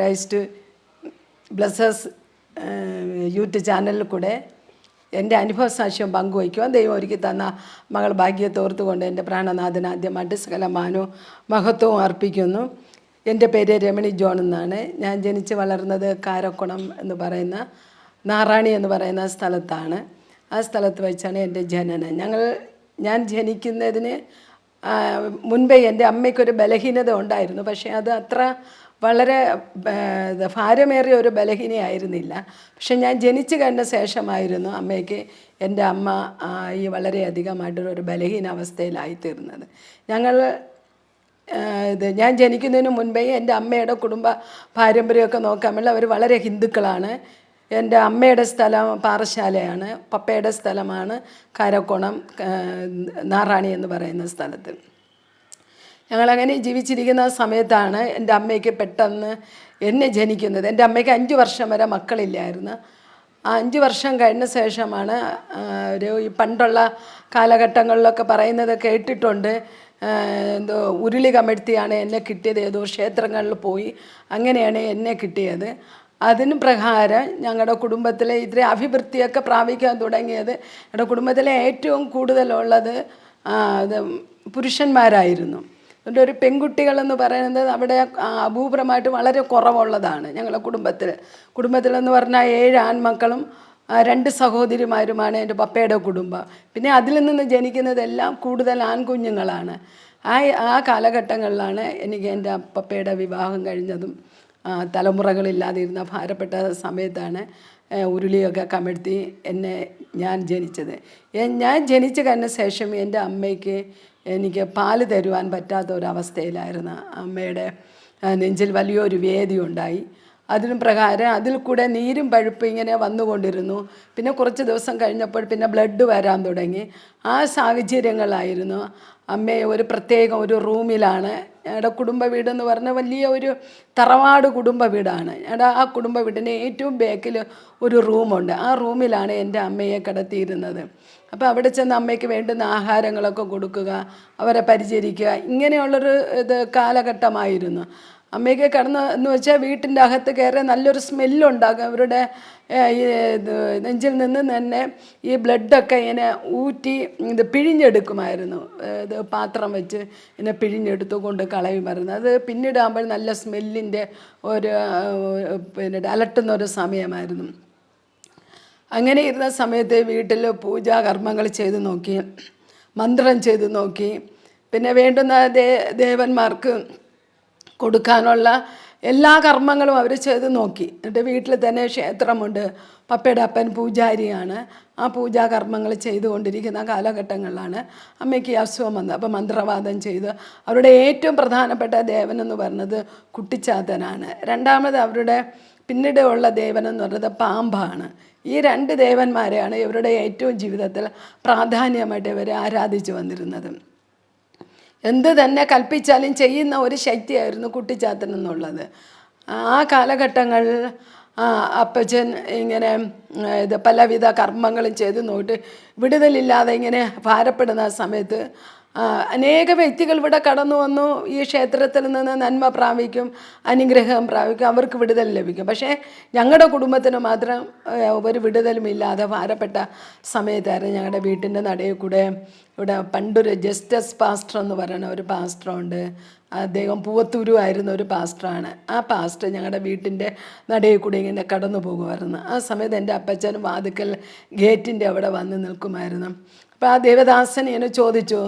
Christ blesses YouTube ചാനലിൽ കൂടെ എൻ്റെ അനുഭവ സാക്ഷ്യം പങ്കുവയ്ക്കുവാൻ ദൈവം ഒരുക്കി തന്ന മകൾ ഭാഗ്യത്തോർത്തുകൊണ്ട് എൻ്റെ പ്രാണനാഥന് ആദ്യമായിട്ട് സകല മാനവും മഹത്വവും അർപ്പിക്കുന്നു. എൻ്റെ പേര് രമണി ജോൺ എന്നാണ്. ഞാൻ ജനിച്ച് വളർന്നത് കാരക്കുണം എന്ന് പറയുന്ന നാറാണി എന്ന് പറയുന്ന സ്ഥലത്താണ്. ആ സ്ഥലത്ത് വെച്ചാണ് എൻ്റെ ജനനം. ഞാൻ ജനിക്കുന്നതിന് മുൻപേ എൻ്റെ അമ്മയ്ക്കൊരു ബലഹീനത ഉണ്ടായിരുന്നു. പക്ഷേ അത് അത്ര വളരെ ഭാരമേറിയ ഒരു ബലഹീനയായിരുന്നില്ല. പക്ഷെ ഞാൻ ജനിച്ചു കഴിഞ്ഞ ശേഷമായിരുന്നു അമ്മയ്ക്ക് എൻ്റെ അമ്മ ഈ വളരെയധികമായിട്ടൊരു ബലഹീന അവസ്ഥയിലായിത്തീർന്നത്. ഞാൻ ജനിക്കുന്നതിന് മുൻപേ എൻ്റെ അമ്മയുടെ കുടുംബ പാരമ്പര്യമൊക്കെ നോക്കാമല്ല, അവർ വളരെ ഹിന്ദുക്കളാണ്. എൻ്റെ അമ്മയുടെ സ്ഥലം പാറശാലയാണ്, പപ്പയുടെ സ്ഥലമാണ് കാരക്കോണം നാറാണി എന്ന് പറയുന്ന സ്ഥലത്ത്. ഞങ്ങളങ്ങനെ ജീവിച്ചിരിക്കുന്ന സമയത്താണ് എൻ്റെ അമ്മയ്ക്ക് പെട്ടെന്ന് എന്നെ ജനിക്കുന്നത്. എൻ്റെ അമ്മയ്ക്ക് 5 വർഷം വരെ മക്കളില്ലായിരുന്നു. ആ 5 വർഷം കഴിഞ്ഞ ശേഷമാണ് ഈ പണ്ടുള്ള കാലഘട്ടങ്ങളിലൊക്കെ പറയുന്നത് കേട്ടിട്ടുണ്ട്, എന്തോ ഉരുളി കമഴ്ത്തിയാണ് എന്നെ കിട്ടിയത്, ഏതോ ക്ഷേത്രങ്ങളിൽ പോയി അങ്ങനെയാണ് എന്നെ കിട്ടിയത്. അതിന് പ്രകാരം ഞങ്ങളുടെ കുടുംബത്തിലെ ഇത്ര അഭിവൃദ്ധിയൊക്കെ പ്രാപിക്കാൻ തുടങ്ങിയത് ഞങ്ങളുടെ കുടുംബത്തിലെ ഏറ്റവും കൂടുതലുള്ളത് പുരുഷന്മാരായിരുന്നു. അതുകൊണ്ട് ഒരു പെൺകുട്ടികളെന്ന് പറയുന്നത് അവിടെ അപൂർവമായിട്ട് വളരെ കുറവുള്ളതാണ്. ഞങ്ങളുടെ കുടുംബത്തിലെന്ന് പറഞ്ഞാൽ 7 ആൺമക്കളും 2 സഹോദരിമാരുമാണ് എൻ്റെ പപ്പയുടെ കുടുംബം. പിന്നെ അതിൽ നിന്ന് ജനിക്കുന്നതെല്ലാം കൂടുതൽ ആൺകുഞ്ഞുങ്ങളാണ്. ആ കാലഘട്ടങ്ങളിലാണ് എനിക്ക് എൻ്റെ പപ്പയുടെ വിവാഹം കഴിഞ്ഞതും തലമുറകളില്ലാതിരുന്ന ഭാരപ്പെട്ട സമയത്താണ് ഉരുളിയൊക്കെ കമഴ്ത്തി ഞാൻ ജനിച്ചത്. ഞാൻ ജനിച്ചു കഴിഞ്ഞ ശേഷം എൻ്റെ അമ്മയ്ക്ക് എനിക്ക് പാല് തരുവാൻ പറ്റാത്ത ഒരവസ്ഥയിലായിരുന്നു. അമ്മയുടെ നെഞ്ചിൽ വലിയൊരു വേദി ഉണ്ടായി. അതിന് പ്രകാരം അതിൽ കൂടെ നീരും പഴുപ്പും ഇങ്ങനെ വന്നുകൊണ്ടിരുന്നു. പിന്നെ കുറച്ച് ദിവസം കഴിഞ്ഞപ്പോൾ പിന്നെ ബ്ലഡ് വരാൻ തുടങ്ങി. ആ സാഹചര്യങ്ങളായിരുന്നു. അമ്മയെ ഒരു റൂമിലാണ്, ഞങ്ങളുടെ കുടുംബ വീടെന്ന് പറഞ്ഞാൽ വലിയ ഒരു തറവാട് കുടുംബ വീടാണ്. ആ കുടുംബ വീടിൻ്റെ ഏറ്റവും ബാക്കിൽ ഒരു റൂമുണ്ട്. ആ റൂമിലാണ് എൻ്റെ അമ്മയെ കിടത്തിയിരുന്നത്. അപ്പോൾ അവിടെ ചെന്ന് അമ്മയ്ക്ക് വേണ്ടുന്ന ആഹാരങ്ങളൊക്കെ കൊടുക്കുക, അവരെ പരിചരിക്കുക, ഇങ്ങനെയുള്ളൊരു കാലഘട്ടമായിരുന്നു. അമ്മയ്ക്ക് എന്ന് വെച്ചാൽ വീട്ടിൻ്റെ അകത്ത് കയറി നല്ലൊരു സ്മെല്ലുണ്ടാകും. അവരുടെ നെഞ്ചിൽ നിന്ന് തന്നെ ഈ ബ്ലഡൊക്കെ ഇങ്ങനെ ഊറ്റി പിഴിഞ്ഞെടുക്കുമായിരുന്നു. പാത്രം വെച്ച് ഇങ്ങനെ പിഴിഞ്ഞെടുത്തു കൊണ്ട് കളയുമായിരുന്നു. അത് പിന്നീടാകുമ്പോൾ നല്ല സ്മെല്ലിൻ്റെ അലട്ടുന്നൊരു സമയമായിരുന്നു. അങ്ങനെ ഇരുന്ന സമയത്ത് വീട്ടിൽ പൂജാകർമ്മങ്ങൾ ചെയ്ത് നോക്കി, മന്ത്രം ചെയ്ത് നോക്കി, പിന്നെ വേണ്ടുന്ന ദേവന്മാർക്ക് കൊടുക്കാനുള്ള എല്ലാ കർമ്മങ്ങളും അവർ ചെയ്ത് നോക്കി. എന്നിട്ട് വീട്ടിൽ തന്നെ ക്ഷേത്രമുണ്ട്, പപ്പയുടെ അപ്പൻ പൂജാരിയാണ്. ആ പൂജാകർമ്മങ്ങൾ ചെയ്തുകൊണ്ടിരിക്കുന്ന കാലഘട്ടങ്ങളിലാണ് അമ്മയ്ക്ക് അസുഖം വന്നത്. അപ്പോൾ മന്ത്രവാദം ചെയ്ത് അവരുടെ ഏറ്റവും പ്രധാനപ്പെട്ട ദേവനെന്ന് പറയുന്നത് കുട്ടിച്ചാത്തനാണ്. രണ്ടാമത് അവരുടെ പിന്നീട് ഉള്ള ദേവനെന്ന് പറയുന്നത് പാമ്പാണ്. ഈ 2 ദേവന്മാരെയാണ് ഇവരുടെ ഏറ്റവും ജീവിതത്തിൽ പ്രാധാന്യമായിട്ട് ഇവർ ആരാധിച്ചു വന്നിരുന്നത്. എന്ത് തന്നെ കൽപ്പിച്ചാലും ചെയ്യുന്ന ഒരു ശക്തിയായിരുന്നു കുട്ടിച്ചാത്തൻ എന്നുള്ളത്. ആ കാലഘട്ടങ്ങളിൽ അപ്പച്ചൻ ഇങ്ങനെ പലവിധ കർമ്മങ്ങളും ചെയ്ത് നോക്കിയിട്ട് വിടുതലില്ലാതെ ഇങ്ങനെ ഭാരപ്പെടുന്ന സമയത്ത് അനേക വ്യക്തികൾ ഇവിടെ കടന്നു വന്നു. ഈ ക്ഷേത്രത്തിൽ നിന്ന് നന്മ പ്രാപിക്കും, അനുഗ്രഹം പ്രാപിക്കും, അവർക്ക് വിടുതൽ ലഭിക്കും. പക്ഷേ ഞങ്ങളുടെ കുടുംബത്തിന് മാത്രം ഒരു വിടുതലുമില്ലാതെ ഭാരപ്പെട്ട സമയത്തായിരുന്നു. ഞങ്ങളുടെ വീട്ടിൻ്റെ നടയിൽ കൂടെ ഇവിടെ പണ്ടൊരു ജസ്റ്റസ് പാസ്റ്റർ എന്ന് പറയുന്ന ഒരു പാസ്റ്ററുണ്ട്. അദ്ദേഹം പൂവത്തൂരുമായിരുന്ന ഒരു പാസ്റ്ററാണ്. ആ പാസ്റ്റർ ഞങ്ങളുടെ വീട്ടിൻ്റെ നടയിൽ കൂടി ഇങ്ങനെ കടന്നു പോകുമായിരുന്നു. ആ സമയത്ത് എൻ്റെ അപ്പച്ചൻ വാതിക്കൽ ഗേറ്റിൻ്റെ അവിടെ വന്ന് നിൽക്കുമായിരുന്നു. അപ്പോൾ ആ ദേവദാസൻ ഇങ്ങനെ ചോദിച്ചു,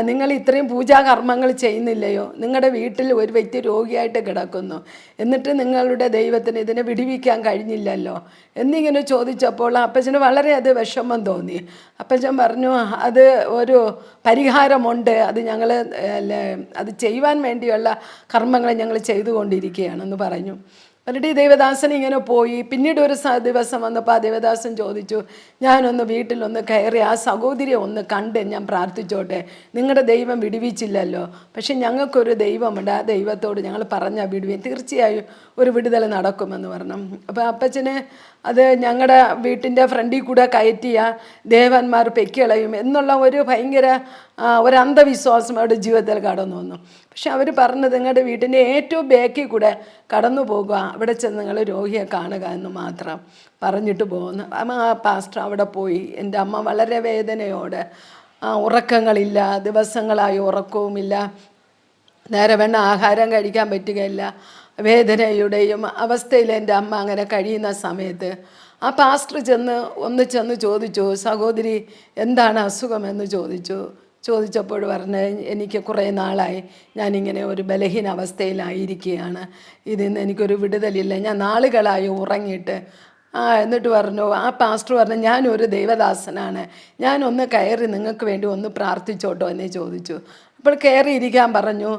നിങ്ങൾ ഇത്രയും പൂജാകർമ്മങ്ങൾ ചെയ്യുന്നില്ലയോ? നിങ്ങളുടെ വീട്ടിൽ ഒരു വ്യക്തി രോഗിയായിട്ട് കിടക്കുന്നു, എന്നിട്ട് നിങ്ങളുടെ ദൈവത്തിന് ഇതിനെ വിടുവിക്കാൻ കഴിഞ്ഞില്ലല്ലോ എന്നിങ്ങനെ ചോദിച്ചപ്പോൾ അപ്പച്ചന് വളരെ വിഷമം തോന്നി. അപ്പച്ചൻ പറഞ്ഞു, അത് ഒരു പരിഹാരമുണ്ട്, അത് ചെയ്യുവാൻ വേണ്ടിയുള്ള കർമ്മങ്ങൾ ഞങ്ങൾ ചെയ്തുകൊണ്ടിരിക്കുകയാണെന്ന് പറഞ്ഞു. എന്നിട്ട് ഈ ദേവദാസൻ ഇങ്ങനെ പോയി. പിന്നീട് ഒരു ദിവസം വന്നപ്പോൾ ആ ദേവദാസൻ ചോദിച്ചു, ഞാനൊന്ന് വീട്ടിലൊന്ന് കയറി ആ സഹോദരിയെ ഒന്ന് കണ്ട് ഞാൻ പ്രാർത്ഥിച്ചോട്ടെ, നിങ്ങളുടെ ദൈവം വിടുവിച്ചില്ലല്ലോ, പക്ഷെ ഞങ്ങൾക്കൊരു ദൈവമുണ്ട്, ആ ദൈവത്തോട് ഞങ്ങൾ പറഞ്ഞാൽ വിടുവിയും തീർച്ചയായും ഒരു വിടുതൽ നടക്കുമെന്ന് പറഞ്ഞു. അപ്പോൾ അപ്പച്ചന് അത് ഞങ്ങളുടെ വീട്ടിൻ്റെ ഫ്രണ്ടിൽ കൂടെ കയറ്റിയ ദേവന്മാർ പെക്കിളയും എന്നുള്ള ഒരു ഭയങ്കര ഒരു അന്ധവിശ്വാസം അവരുടെ ജീവിതത്തിൽ കടന്നു വന്നു. പക്ഷെ അവർ പറഞ്ഞത് നിങ്ങളുടെ വീട്ടിൻ്റെ ഏറ്റവും ബാക്കിൽ കൂടെ കടന്നു പോകുക, അവിടെ ചെന്ന് നിങ്ങൾ രോഗിയെ കാണുക എന്ന് മാത്രം പറഞ്ഞിട്ട് പോകുന്നു. ആ പാസ്റ്റർ അവിടെ പോയി. എൻ്റെ അമ്മ വളരെ വേദനയോടെ, ഉറക്കങ്ങളില്ല, ദിവസങ്ങളായി ഉറക്കവുമില്ല, നേരെ വേണ്ട ആഹാരം കഴിക്കാൻ പറ്റുകയില്ല, വേദനയുടെയും അവസ്ഥയിൽ എൻ്റെ അമ്മ അങ്ങനെ കഴിയുന്ന സമയത്ത് ആ പാസ്റ്റർ ചെന്ന് ചോദിച്ചു, സഹോദരി എന്താണ് അസുഖമെന്ന് ചോദിച്ചപ്പോൾ പറഞ്ഞ്, എനിക്ക് കുറേ നാളായി ഞാനിങ്ങനെ ഒരു ബലഹീന അവസ്ഥയിലായിരിക്കുകയാണ്, ഇതിന്ന് എനിക്കൊരു വിടുതലില്ല, ഞാൻ നാളുകളായി ഉറങ്ങിയിട്ട്. എന്നിട്ട് പറഞ്ഞു, ആ പാസ്റ്റർ പറഞ്ഞു, ഞാനൊരു ദൈവദാസനാണ്, ഞാനൊന്ന് കയറി നിങ്ങൾക്ക് വേണ്ടി ഒന്ന് പ്രാർത്ഥിച്ചോട്ടോ എന്ന് ചോദിച്ചു. അപ്പോൾ കയറിയിരിക്കാൻ പറഞ്ഞു.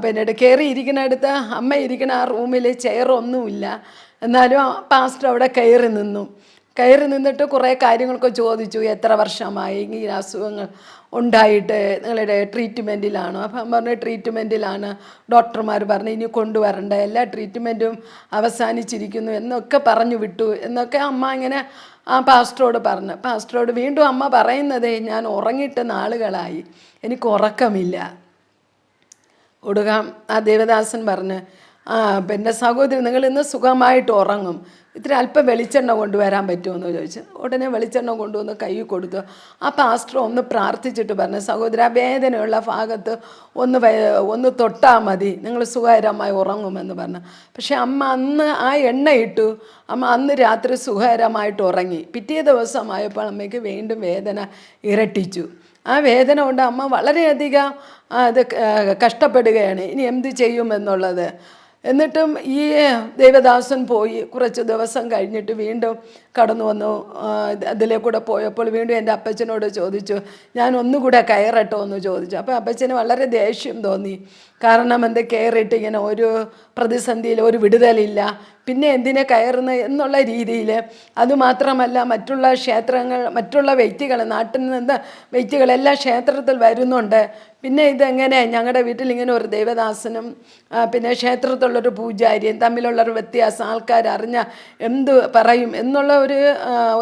പിന്നീട് കയറിയിരിക്കുന്നിടത്ത് അമ്മ ഇരിക്കുന്ന ആ റൂമിൽ ചെയറൊന്നുമില്ല, എന്നാലും പാസ്റ്റർ അവിടെ കയറി നിന്നിട്ട് കുറേ കാര്യങ്ങളൊക്കെ ചോദിച്ചു. എത്ര വർഷമായി ഈ അസുഖങ്ങൾ ഉണ്ടായിട്ട്, നിങ്ങളുടെ ട്രീറ്റ്മെൻറ്റിലാണോ? അപ്പം പറഞ്ഞു ട്രീറ്റ്മെൻറ്റിലാണ്, ഡോക്ടർമാർ പറഞ്ഞു ഇനി കൊണ്ടുവരണ്ട, എല്ലാ ട്രീറ്റ്മെൻറ്റും അവസാനിച്ചിരിക്കുന്നു എന്നൊക്കെ പറഞ്ഞു വിട്ടു എന്നൊക്കെ അമ്മ ഇങ്ങനെ ആ പാസ്റ്ററോട് പറഞ്ഞു. പാസ്റ്ററോട് വീണ്ടും അമ്മ പറയുന്നത്, ഞാൻ ഉറങ്ങിയിട്ട് നാളുകളായി, എനിക്ക് ഉറക്കമില്ല. ഒടുകം ആ ദേവദാസൻ പറഞ്ഞ്, പിന്നെ സഹോദരി നിങ്ങൾ ഇന്ന് സുഖമായിട്ട് ഉറങ്ങും, ഇത്തിരി അല്പം വെളിച്ചെണ്ണ കൊണ്ടുവരാൻ പറ്റുമെന്ന് ചോദിച്ചു. ഉടനെ വെളിച്ചെണ്ണ കൊണ്ടുവന്ന് കൈ കൊടുത്തു. ആ പാസ്റ്റർ ഒന്ന് പ്രാർത്ഥിച്ചിട്ട് പറഞ്ഞു, സഹോദരി ആ വേദനയുള്ള ഭാഗത്ത് ഒന്ന് തൊട്ടാൽ മതി, നിങ്ങൾ സുഖകരമായി ഉറങ്ങുമെന്ന് പറഞ്ഞു. പക്ഷെ അമ്മ അന്ന് ആ എണ്ണ ഇട്ടു. അമ്മ അന്ന് രാത്രി സുഖകരമായിട്ട് ഉറങ്ങി. പിറ്റേ ദിവസമായപ്പോൾ അമ്മയ്ക്ക് വീണ്ടും വേദന ഇരട്ടിച്ചു. ആ വേദന കൊണ്ട് അമ്മ വളരെയധികം അത് കഷ്ടപ്പെടുകയാണ്, ഇനി എന്ത് ചെയ്യുമെന്നുള്ളത്. എന്നിട്ടും ഈ ദേവദാസൻ പോയി. കുറച്ച് ദിവസം കഴിഞ്ഞിട്ട് വീണ്ടും കടന്നു വന്നു. അതിലെ കൂടെ പോയപ്പോൾ വീണ്ടും എൻ്റെ അപ്പച്ചനോട് ചോദിച്ചു, ഞാൻ ഒന്നുകൂടെ കയറട്ടോ എന്ന് ചോദിച്ചു. അപ്പോൾ അപ്പച്ചന് വളരെ ദേഷ്യം തോന്നി. കാരണം എന്ത് കയറിയിട്ട് ഇങ്ങനെ ഒരു പ്രതിസന്ധിയിൽ ഒരു വിടുതലില്ല, പിന്നെ എന്തിനെ കയറുന്നത് എന്നുള്ള രീതിയിൽ. അതുമാത്രമല്ല, മറ്റുള്ള ക്ഷേത്രങ്ങൾ, മറ്റുള്ള വ്യക്തികൾ, നാട്ടിൽ നിന്ന് വ്യക്തികളെല്ലാം ക്ഷേത്രത്തിൽ വരുന്നുണ്ട്, പിന്നെ ഇതെങ്ങനെ ഞങ്ങളുടെ വീട്ടിൽ ഇങ്ങനെ ഒരു ദേവദാസനും പിന്നെ ക്ഷേത്രത്തിലുള്ളൊരു പൂജാരിയും തമ്മിലുള്ളൊരു വ്യത്യാസം ആൾക്കാരറിഞ്ഞ എന്ത് പറയും എന്നുള്ള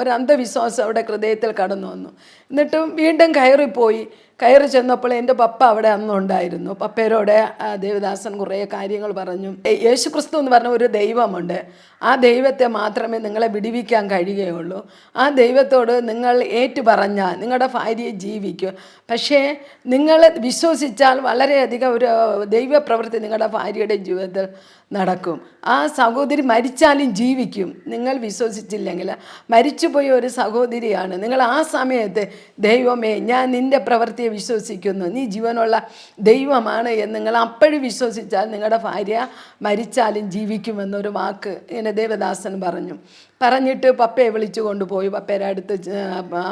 ഒരു അന്ധവിശ്വാസം അവിടെ ഹൃദയത്തിൽ കടന്നു വന്നു. എന്നിട്ടും വീണ്ടും കയറി ചെന്നപ്പോൾ എൻ്റെ പപ്പ അവിടെ അന്നുണ്ടായിരുന്നു. പപ്പയോടെ ദേവദാസൻ കുറേ കാര്യങ്ങൾ പറഞ്ഞു. യേശു ക്രിസ്തു എന്ന് പറഞ്ഞ ഒരു ദൈവമുണ്ട്, ആ ദൈവത്തെ മാത്രമേ നിങ്ങളെ വിടുവിക്കാൻ കഴിയുകയുള്ളൂ. ആ ദൈവത്തോട് നിങ്ങൾ ഏറ്റുപറഞ്ഞാൽ നിങ്ങളുടെ ഭാര്യയെ ജീവിക്കും. പക്ഷേ നിങ്ങൾ വിശ്വസിച്ചാൽ വളരെയധികം ഒരു ദൈവപ്രവൃത്തി നിങ്ങളുടെ ഭാര്യയുടെ ജീവിതത്തിൽ നടക്കും. ആ സഹോദരി മരിച്ചാലും ജീവിക്കും. നിങ്ങൾ വിശ്വസിച്ചില്ലെങ്കിൽ മരിച്ചുപോയ ഒരു സഹോദരിയാണ്. നിങ്ങൾ ആ സമയത്ത് ദൈവമേ ഞാൻ നിൻ്റെ പ്രവൃത്തിയെ വിശ്വസിക്കുന്നു, നീ ജീവനുള്ള ദൈവമാണ് എന്ന് നിങ്ങൾ അപ്പോഴും വിശ്വസിച്ചാൽ നിങ്ങളുടെ ഭാര്യ മരിച്ചാലും ജീവിക്കുമെന്നൊരു വാക്ക് ഇങ്ങനെ ദേവദാസൻ പറഞ്ഞിട്ട് പപ്പയെ വിളിച്ചു കൊണ്ടുപോയി. പപ്പയുടെ അടുത്ത്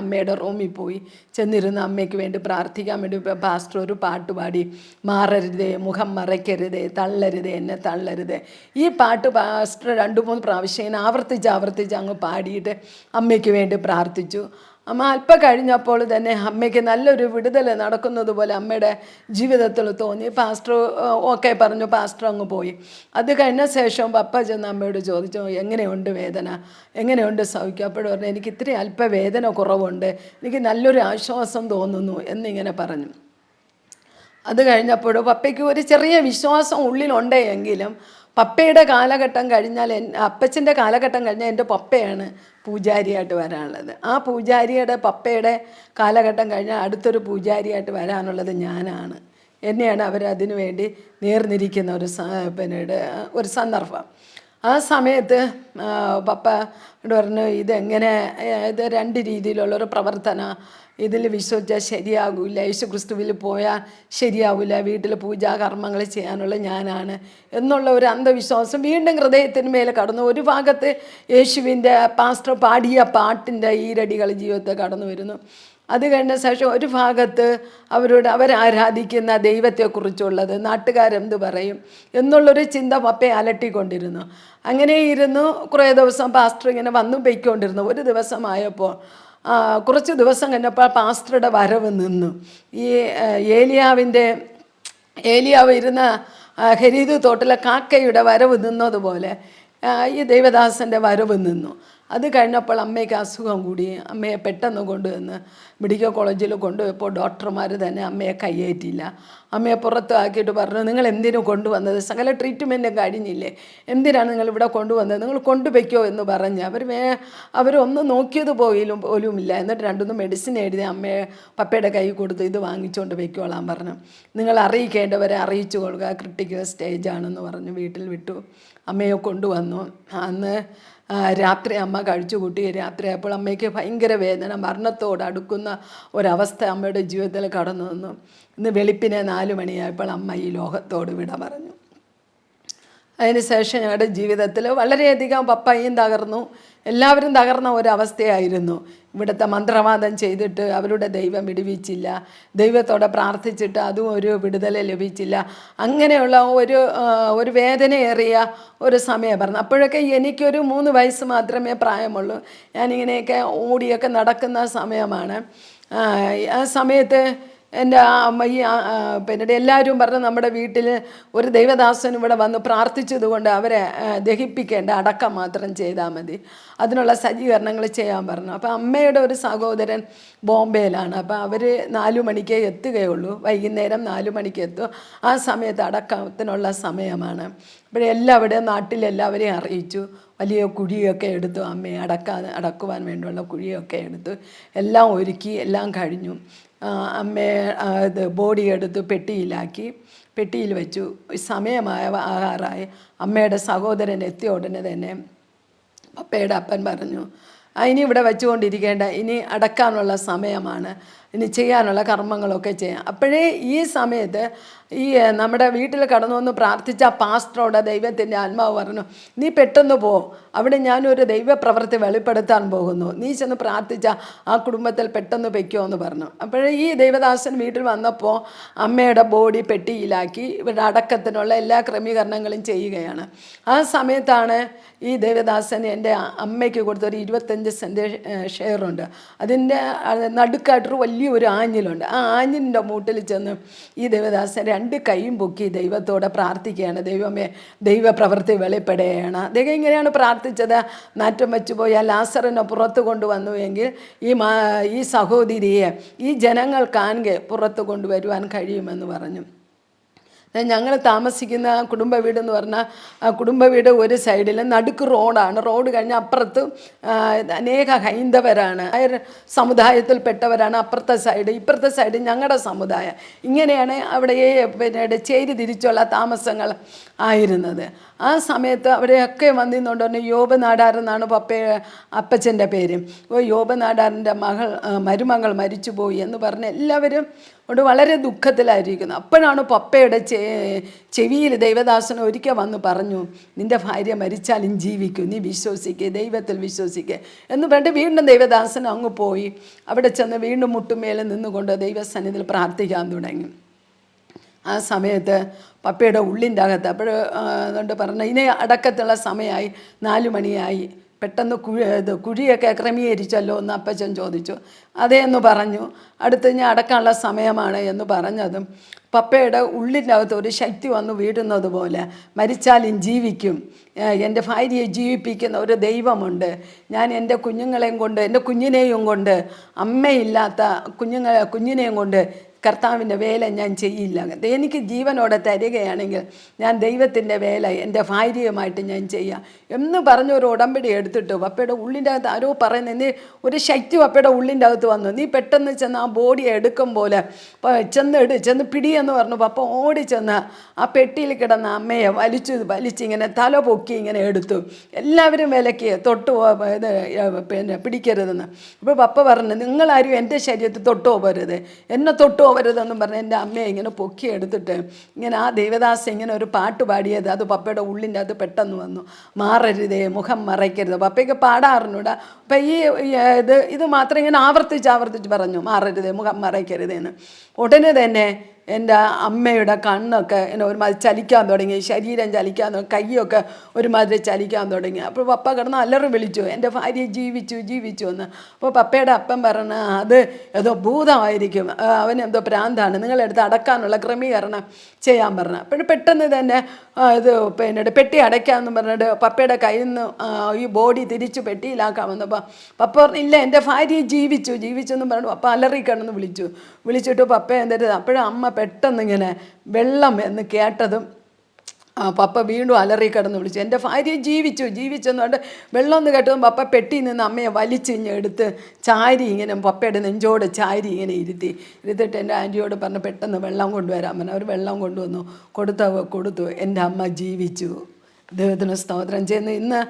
അമ്മയുടെ റൂമിൽ പോയി ചെന്നിരുന്ന് അമ്മയ്ക്ക് വേണ്ടി പ്രാർത്ഥിക്കാൻ വേണ്ടി പാസ്റ്റർ ഒരു പാട്ട് പാടി, മാറരുതേ, മുഖം മറയ്ക്കരുതേ, തള്ളരുതേ, എന്നെ തള്ളരുതേ. ഈ പാട്ട് പാസ്റ്റർ 2-3 പ്രാവശ്യം ഇങ്ങനെ ആവർത്തിച്ച് അങ്ങ് പാടിയിട്ട് അമ്മയ്ക്ക് വേണ്ടി പ്രാർത്ഥിച്ചു. അമ്മ അല്പം കഴിഞ്ഞപ്പോൾ തന്നെ അമ്മയ്ക്ക് നല്ലൊരു വിടുതൽ നടക്കുന്നത് പോലെ അമ്മയുടെ ജീവിതത്തിൽ തോന്നി. പാസ്റ്റർ ഓക്കെ പറഞ്ഞു, പാസ്റ്റർ അങ്ങ് പോയി. അത് കഴിഞ്ഞ ശേഷം പപ്പ ചെന്ന് അമ്മയോട് ചോദിച്ചു, എങ്ങനെയുണ്ട് വേദന, എങ്ങനെയുണ്ട് സൗഖ്യം? അപ്പോഴും പറഞ്ഞു, എനിക്ക് ഇത്തിരി അല്പ വേദന കുറവുണ്ട്, എനിക്ക് നല്ലൊരു ആശ്വാസം തോന്നുന്നു എന്നിങ്ങനെ പറഞ്ഞു. അത് കഴിഞ്ഞപ്പോൾ പപ്പയ്ക്ക് ഒരു ചെറിയ വിശ്വാസം ഉള്ളിലുണ്ടെങ്കിലും പപ്പയുടെ കാലഘട്ടം കഴിഞ്ഞാൽ, അപ്പച്ചൻ്റെ കാലഘട്ടം കഴിഞ്ഞാൽ എൻ്റെ പപ്പയാണ് പൂജാരിയായിട്ട് വരാനുള്ളത്. ആ പൂജാരിയുടെ പപ്പയുടെ കാലഘട്ടം കഴിഞ്ഞാൽ അടുത്തൊരു പൂജാരിയായിട്ട് വരാനുള്ളത് ഞാനാണ്. എന്നെയാണ് അവരതിനു വേണ്ടി നേർന്നിരിക്കുന്ന പിന്നീട് ഒരു സന്ദർഭം. ആ സമയത്ത് പപ്പ പറഞ്ഞു, ഇത് 2 രീതിയിലുള്ളൊരു പ്രവർത്തന, ഇതിൽ വിശ്വസിച്ചാൽ ശരിയാകില്ല, യേശു ക്രിസ്തുവിൽ പോയാൽ ശരിയാവില്ല, വീട്ടിൽ പൂജാകർമ്മങ്ങൾ ചെയ്യാനുള്ള ഞാനാണ് എന്നുള്ള ഒരു അന്ധവിശ്വാസം വീണ്ടും ഹൃദയത്തിന് മേലെ കടന്നു. ഒരു ഭാഗത്ത് യേശുവിൻ്റെ പാസ്റ്റർ പാടിയ പാട്ടിൻ്റെ ഈരടികൾ ജീവിതത്തിൽ കടന്നു വരുന്നു. അത് കഴിഞ്ഞ ശേഷം ഒരു ഭാഗത്ത് അവരാരാധിക്കുന്ന ദൈവത്തെക്കുറിച്ചുള്ളത്, നാട്ടുകാരെന്ത് പറയും എന്നുള്ളൊരു ചിന്ത പപ്പയെ അലട്ടിക്കൊണ്ടിരുന്നു. അങ്ങനെ ഇരുന്നു കുറേ ദിവസം പാസ്റ്റർ ഇങ്ങനെ വന്നു പോയിക്കൊണ്ടിരുന്നു. ഒരു ദിവസമായപ്പോൾ കുറച്ച് ദിവസം കഴിഞ്ഞപ്പോൾ പാസ്റ്ററുടെ വരവ് നിന്നു. ഈ ഏലിയാവ് ഇരുന്ന ഹെരീദ് തോട്ടിലെ കാക്കയുടെ വരവ് നിന്നതുപോലെ ഈ ദൈവദാസൻ്റെ വരവ് നിന്നു. അത് കഴിഞ്ഞപ്പോൾ അമ്മയ്ക്ക് അസുഖം കൂടി. അമ്മയെ പെട്ടെന്ന് കൊണ്ടുവന്ന് മെഡിക്കൽ കോളേജിൽ കൊണ്ടുപോയപ്പോൾ ഡോക്ടർമാർ തന്നെ അമ്മയെ കയ്യേറ്റില്ല. അമ്മയെ പുറത്താക്കിയിട്ട് പറഞ്ഞു, നിങ്ങൾ എന്തിനു കൊണ്ടുവന്നത്? സകല ട്രീറ്റ്മെൻറ്റും കഴിഞ്ഞില്ലേ, എന്തിനാണ് നിങ്ങൾ ഇവിടെ കൊണ്ടുവന്നത്? നിങ്ങൾ കൊണ്ടുവയ്ക്കോ എന്ന് പറഞ്ഞ് അവരൊന്നും നോക്കിയത് പോലുമില്ല. എന്നിട്ട് രണ്ടൊന്നും മെഡിസിൻ എഴുതി അമ്മയെ പപ്പയുടെ കൈ കൊടുത്ത് ഇത് വാങ്ങിച്ചുകൊണ്ട് വയ്ക്കോളാൻ പറഞ്ഞു. നിങ്ങൾ അറിയിക്കേണ്ടവരെ അറിയിച്ചു കൊടുക്കുക, ക്രിട്ടിക്കൽ സ്റ്റേജാണെന്ന് പറഞ്ഞു വീട്ടിൽ വിട്ടു. അമ്മയെ കൊണ്ടുവന്നു. അന്ന് രാത്രി അമ്മ കഴിച്ചു കൂട്ടി. രാത്രിയായപ്പോൾ അമ്മയ്ക്ക് ഭയങ്കര വേദന, മരണത്തോട് അടുക്കുന്ന ഒരവസ്ഥ അമ്മയുടെ ജീവിതത്തിൽ കടന്നു വന്നു. ഇന്ന് വെളുപ്പിനെ 4 മണിയായപ്പോൾ അമ്മ ഈ ലോകത്തോട് വിട പറഞ്ഞു. അതിനുശേഷം ഞങ്ങളുടെ ജീവിതത്തിൽ വളരെയധികം പപ്പയും തകർന്നു, എല്ലാവരും തകർന്ന ഒരവസ്ഥയായിരുന്നു. ഇവിടുത്തെ മന്ത്രവാദം ചെയ്തിട്ട് അവരുടെ ദൈവം വിടുവിച്ചില്ല, ദൈവത്തോടെ പ്രാർത്ഥിച്ചിട്ട് അതും ഒരു വിടുതൽ ലഭിച്ചില്ല. അങ്ങനെയുള്ള ഒരു വേദനയേറിയ ഒരു സമയം പറഞ്ഞു. അപ്പോഴൊക്കെ എനിക്കൊരു 3 വയസ്സ് മാത്രമേ പ്രായമുള്ളൂ. ഞാനിങ്ങനെയൊക്കെ ഓടിയൊക്കെ നടക്കുന്ന സമയമാണ്. ആ സമയത്ത് എൻ്റെ പിന്നീട് എല്ലാവരും പറഞ്ഞു, നമ്മുടെ വീട്ടിൽ ഒരു ദൈവദാസൻ ഇവിടെ വന്ന് പ്രാർത്ഥിച്ചതുകൊണ്ട് അവരെ ദഹിപ്പിക്കേണ്ട, അടക്കം മാത്രം ചെയ്താൽ മതി, അതിനുള്ള സജ്ജീകരണങ്ങൾ ചെയ്യാൻ പറഞ്ഞു. അപ്പോൾ അമ്മയുടെ ഒരു സഹോദരൻ ബോംബെയിലാണ്. അപ്പോൾ അവർ 4 മണിക്കേ എത്തുകയുള്ളൂ, വൈകുന്നേരം 4 മണിക്ക് എത്തും. ആ സമയത്ത് അടക്കത്തിനുള്ള സമയമാണ്. അപ്പോഴെല്ലാവരുടെയും നാട്ടിലെല്ലാവരെയും അറിയിച്ചു. വലിയ കുഴിയൊക്കെ എടുത്തു, അമ്മയെ അടക്കുവാൻ വേണ്ടിയുള്ള കുഴിയൊക്കെ എടുത്തു, എല്ലാം ഒരുക്കി, എല്ലാം കഴിഞ്ഞു. അമ്മയെ ബോഡി എടുത്ത് പെട്ടിയിലാക്കി, പെട്ടിയിൽ വെച്ചു. സമയമായ ആഹാരമായി. അമ്മയുടെ സഹോദരൻ എത്തിയ ഉടനെ തന്നെ പപ്പയുടെ അപ്പൻ പറഞ്ഞു, ഇനി ഇവിടെ വെച്ചുകൊണ്ടിരിക്കേണ്ട, ഇനി അടക്കാനുള്ള സമയമാണ്, ഇനി ചെയ്യാനുള്ള കർമ്മങ്ങളൊക്കെ ചെയ്യാം. അപ്പോഴേ ഈ സമയത്ത് ഈ നമ്മുടെ വീട്ടിൽ കടന്നു വന്ന് പ്രാർത്ഥിച്ച പാസ്റ്ററോട് ദൈവത്തിൻ്റെ ആത്മാവ് പറഞ്ഞു, നീ പെട്ടെന്ന് പോ, അവിടെ ഞാനൊരു ദൈവപ്രവൃത്തി വെളിപ്പെടുത്താൻ പോകുന്നു, നീ ചെന്ന് പ്രാർത്ഥിച്ച ആ കുടുംബത്തിൽ പെട്ടെന്ന് വെക്കുമോ എന്ന് പറഞ്ഞു. അപ്പോഴേ ഈ ദൈവദാസൻ വീട്ടിൽ വന്നപ്പോൾ അമ്മയുടെ ബോഡി പെട്ടിയിലാക്കി ഇവിടെ അടക്കത്തിനുള്ള എല്ലാ ക്രമീകരണങ്ങളും ചെയ്യുകയാണ്. ആ സമയത്താണ് ഈ ദേവദാസൻ എൻ്റെ അമ്മയ്ക്ക് കൊടുത്തൊരു 25 സെൻറ്റ് ഷെയറുണ്ട്. അതിൻ്റെ നടുക്കായിട്ടൊരു വലിയൊരു ആഞ്ഞിലുണ്ട്. ആ ആഞ്ഞിലിൻ്റെ മൂട്ടിൽ ചെന്ന് ഈ ദേവദാസൻ 2 കൈയും പൊക്കി ദൈവത്തോടെ പ്രാർത്ഥിക്കുകയാണ്, ദൈവമേ ദൈവപ്രവൃത്തി വെളിപ്പെടുകയാണ്. അദ്ദേഹം ഇങ്ങനെയാണ് പ്രാർത്ഥിച്ചത്, നാറ്റം വെച്ചു പോയാൽ ലാസറിനെ പുറത്ത് കൊണ്ടുവന്നു എങ്കിൽ ഈ സഹോദരിയെ ഈ ജനങ്ങൾ കാണുക പുറത്ത് കൊണ്ടുവരുവാൻ കഴിയുമെന്ന് പറഞ്ഞു. ഞങ്ങൾ താമസിക്കുന്ന കുടുംബ വീടെന്ന് പറഞ്ഞാൽ ആ കുടുംബ വീട് ഒരു സൈഡിൽ നടുക്ക് റോഡാണ്. റോഡ് കഴിഞ്ഞ് അപ്പുറത്ത് അനേക ഹൈന്ദവരാണ്, സമുദായത്തിൽപ്പെട്ടവരാണ് അപ്പുറത്തെ സൈഡ്, ഇപ്പുറത്തെ സൈഡ് ഞങ്ങളുടെ സമുദായം. ഇങ്ങനെയാണ് അവിടെ പിന്നെ ചേരി തിരിച്ചുള്ള താമസങ്ങൾ ആയിരുന്നത്. ആ സമയത്ത് അവിടെയൊക്കെ വന്നിരുന്നുകൊണ്ട് തന്നെ യോബ് നാടാർ എന്നാണ് അപ്പച്ചൻ്റെ പേര്. യോബ് നാടാറിൻ്റെ മരുമകൾ മരിച്ചുപോയി എന്ന് പറഞ്ഞ് എല്ലാവരും കൊണ്ട് വളരെ ദുഃഖത്തിലായിരിക്കുന്നു. അപ്പോഴാണ് പപ്പയുടെ ചെവിയിൽ ദൈവദാസൻ ഒരിക്കൽ വന്ന് പറഞ്ഞു, നിൻ്റെ ഭാര്യ മരിച്ചാലും ജീവിക്കും, നീ വിശ്വസിക്കുക, ദൈവത്തിൽ വിശ്വസിക്കുക എന്ന് പറഞ്ഞിട്ട് വീണ്ടും ദൈവദാസൻ അങ്ങ് പോയി. അവിടെ ചെന്ന് വീണ്ടും മുട്ടുമേലെ നിന്നുകൊണ്ട് ദൈവസന്നിധിയിൽ പ്രാർത്ഥിക്കാൻ തുടങ്ങി. ആ സമയത്ത് പപ്പയുടെ ഉള്ളിൻ്റെ അകത്ത് അതുകൊണ്ട് പറഞ്ഞു, ഇനി അടക്കത്തുള്ള സമയമായി, 4 മണിയായി, പെട്ടെന്ന് കുഴിയൊക്കെ ക്രമീകരിച്ചല്ലോ എന്ന് അപ്പച്ചൻ ചോദിച്ചു. അതേന്ന് പറഞ്ഞു. അടുത്ത് ഞാൻ അടക്കാനുള്ള സമയമാണ് എന്ന് പറഞ്ഞതും പപ്പയുടെ ഉള്ളിൻ്റെ അകത്ത് ഒരു ശക്തി വന്ന് വീഴുന്നത് പോലെ, മരിച്ചാലും ജീവിക്കും, എൻ്റെ ഭാര്യയെ ജീവിപ്പിക്കുന്ന ഒരു ദൈവമുണ്ട്, ഞാൻ എൻ്റെ കുഞ്ഞുങ്ങളെയും കൊണ്ട്, എൻ്റെ കുഞ്ഞിനെയും കൊണ്ട്, അമ്മയില്ലാത്ത കുഞ്ഞിനെയും കൊണ്ട് കർത്താവിൻ്റെ വേല ഞാൻ ചെയ്യില്ല. എനിക്ക് ജീവനോടെ തരികയാണെങ്കിൽ ഞാൻ ദൈവത്തിൻ്റെ വേല എൻ്റെ ഭാര്യയുമായിട്ട് ഞാൻ ചെയ്യാം എന്ന് പറഞ്ഞൊരു ഉടമ്പടി എടുത്തിട്ട് പപ്പയുടെ ഉള്ളിൻ്റെ അകത്ത് ആരോ പറയുന്നത്, ഒരു ശക്തി പപ്പയുടെ ഉള്ളിൻ്റെ അകത്ത് വന്നു. നീ പെട്ടെന്ന് ചെന്ന് ആ ബോഡി എടുക്കും പോലെ ചെന്ന് പിടിയെന്ന് പറഞ്ഞു. പപ്പ ഓടി ചെന്ന് ആ പെട്ടിയിൽ കിടന്ന അമ്മയെ വലിച്ചിങ്ങനെ തല പൊക്കി ഇങ്ങനെ എടുത്തു. എല്ലാവരും വിലക്കി പിന്നെ പിടിക്കരുതെന്ന്. അപ്പോൾ പപ്പ പറഞ്ഞു, നിങ്ങളാരും എൻ്റെ ശരീരത്തിൽ തൊട്ടോ പോരുത്, എന്നെ തൊട്ടോ പോകരുതെന്നും പറഞ്ഞ് എൻ്റെ അമ്മയെ ഇങ്ങനെ പൊക്കി എടുത്തിട്ട് ഇങ്ങനെ ആ ദേവദാസ ഇങ്ങനെ ഒരു പാട്ട് പാടിയത് അത് പപ്പയുടെ ഉള്ളിൻ്റെ അത് പെട്ടെന്ന് വന്നു. മാറരുതേ, മുഖം മറയ്ക്കരുത്. പപ്പയ്ക്ക് പാടാറുണ്ട്. അപ്പം ഇത് മാത്രം ഇങ്ങനെ ആവർത്തിച്ച് പറഞ്ഞു, മാറരുതേ, മുഖം മറയ്ക്കരുതേന്ന്. ഉടനെ തന്നെ എൻ്റെ അമ്മയുടെ കണ്ണൊക്കെ ഇങ്ങനെ ഒരുമാതിരി ചലിക്കാൻ തുടങ്ങി, ശരീരം ചലിക്കാൻ തുടങ്ങി, കൈയൊക്കെ ഒരുമാതിരി ചലിക്കാൻ തുടങ്ങി. അപ്പോൾ പപ്പ കിടന്ന് അലറി വിളിച്ചു, എൻ്റെ ഭാര്യ ജീവിച്ചു ജീവിച്ചു എന്ന്. അപ്പോൾ പപ്പയുടെ അപ്പം പറഞ്ഞു, അത് ഏതോ ഭൂതമായിരിക്കും, അവനെന്തോ ഭ്രാന്താണ്, നിങ്ങളെടുത്ത് അടക്കാനുള്ള ക്രമീകരണം ചെയ്യാൻ പറഞ്ഞു. അപ്പോൾ പെട്ടെന്ന് തന്നെ ഇത് പിന്നെ പെട്ടി അടയ്ക്കാമെന്ന് പറഞ്ഞിട്ട് പപ്പയുടെ കയ്യിൽ നിന്ന് ഈ ബോഡി തിരിച്ച് പെട്ടിയിലാക്കാമെന്നപ്പോൾ പപ്പ പറഞ്ഞു, ഇല്ല എൻ്റെ ഭാര്യ ജീവിച്ചു ജീവിച്ചെന്ന് പറഞ്ഞു. പപ്പ അലറി കിടന്ന് വിളിച്ചിട്ട് പപ്പ എന്നിട്ട് അപ്പോഴും അമ്മ പെട്ടെന്ന് ഇങ്ങനെ വെള്ളം എന്ന് കേട്ടതും പപ്പ വീണ്ടും അലറി കിടന്ന് വിളിച്ചു, എൻ്റെ ഭാര്യ ജീവിച്ചെന്ന് പറഞ്ഞിട്ട് വെള്ളം എന്ന് കേട്ടതും പപ്പ പെട്ടിയിൽ നിന്ന് അമ്മയെ വലിച്ചിഞ്ഞെടുത്ത് ചാരി ഇങ്ങനെ പപ്പയുടെ നെഞ്ചോട് ചാരി ഇങ്ങനെ ഇരുത്തിയിട്ട് എൻ്റെ ആൻറ്റിയോട് പറഞ്ഞ് പെട്ടെന്ന് വെള്ളം കൊണ്ടുവരാൻ പറഞ്ഞു. അവർ വെള്ളം കൊണ്ടുവന്നു, കൊടുത്തു. എൻ്റെ അമ്മ ജീവിച്ചു. ദൈവത്തിന് സ്തോത്രം ചെയ്യുന്നു.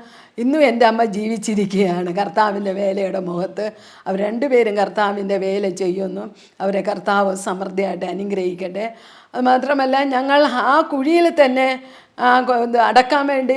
ഇന്നും എൻ്റെ അമ്മ ജീവിച്ചിരിക്കുകയാണ് കർത്താവിൻ്റെ വേലയുടെ മുഖത്ത്. അവർ രണ്ടുപേരും കർത്താവിൻ്റെ വേല ചെയ്യുന്നു. അവരെ കർത്താവ് സമൃദ്ധിയായിട്ട് അനുഗ്രഹിക്കട്ടെ. അതുമാത്രമല്ല, ഞങ്ങൾ ആ കുഴിയിൽ തന്നെ അടക്കാൻ വേണ്ടി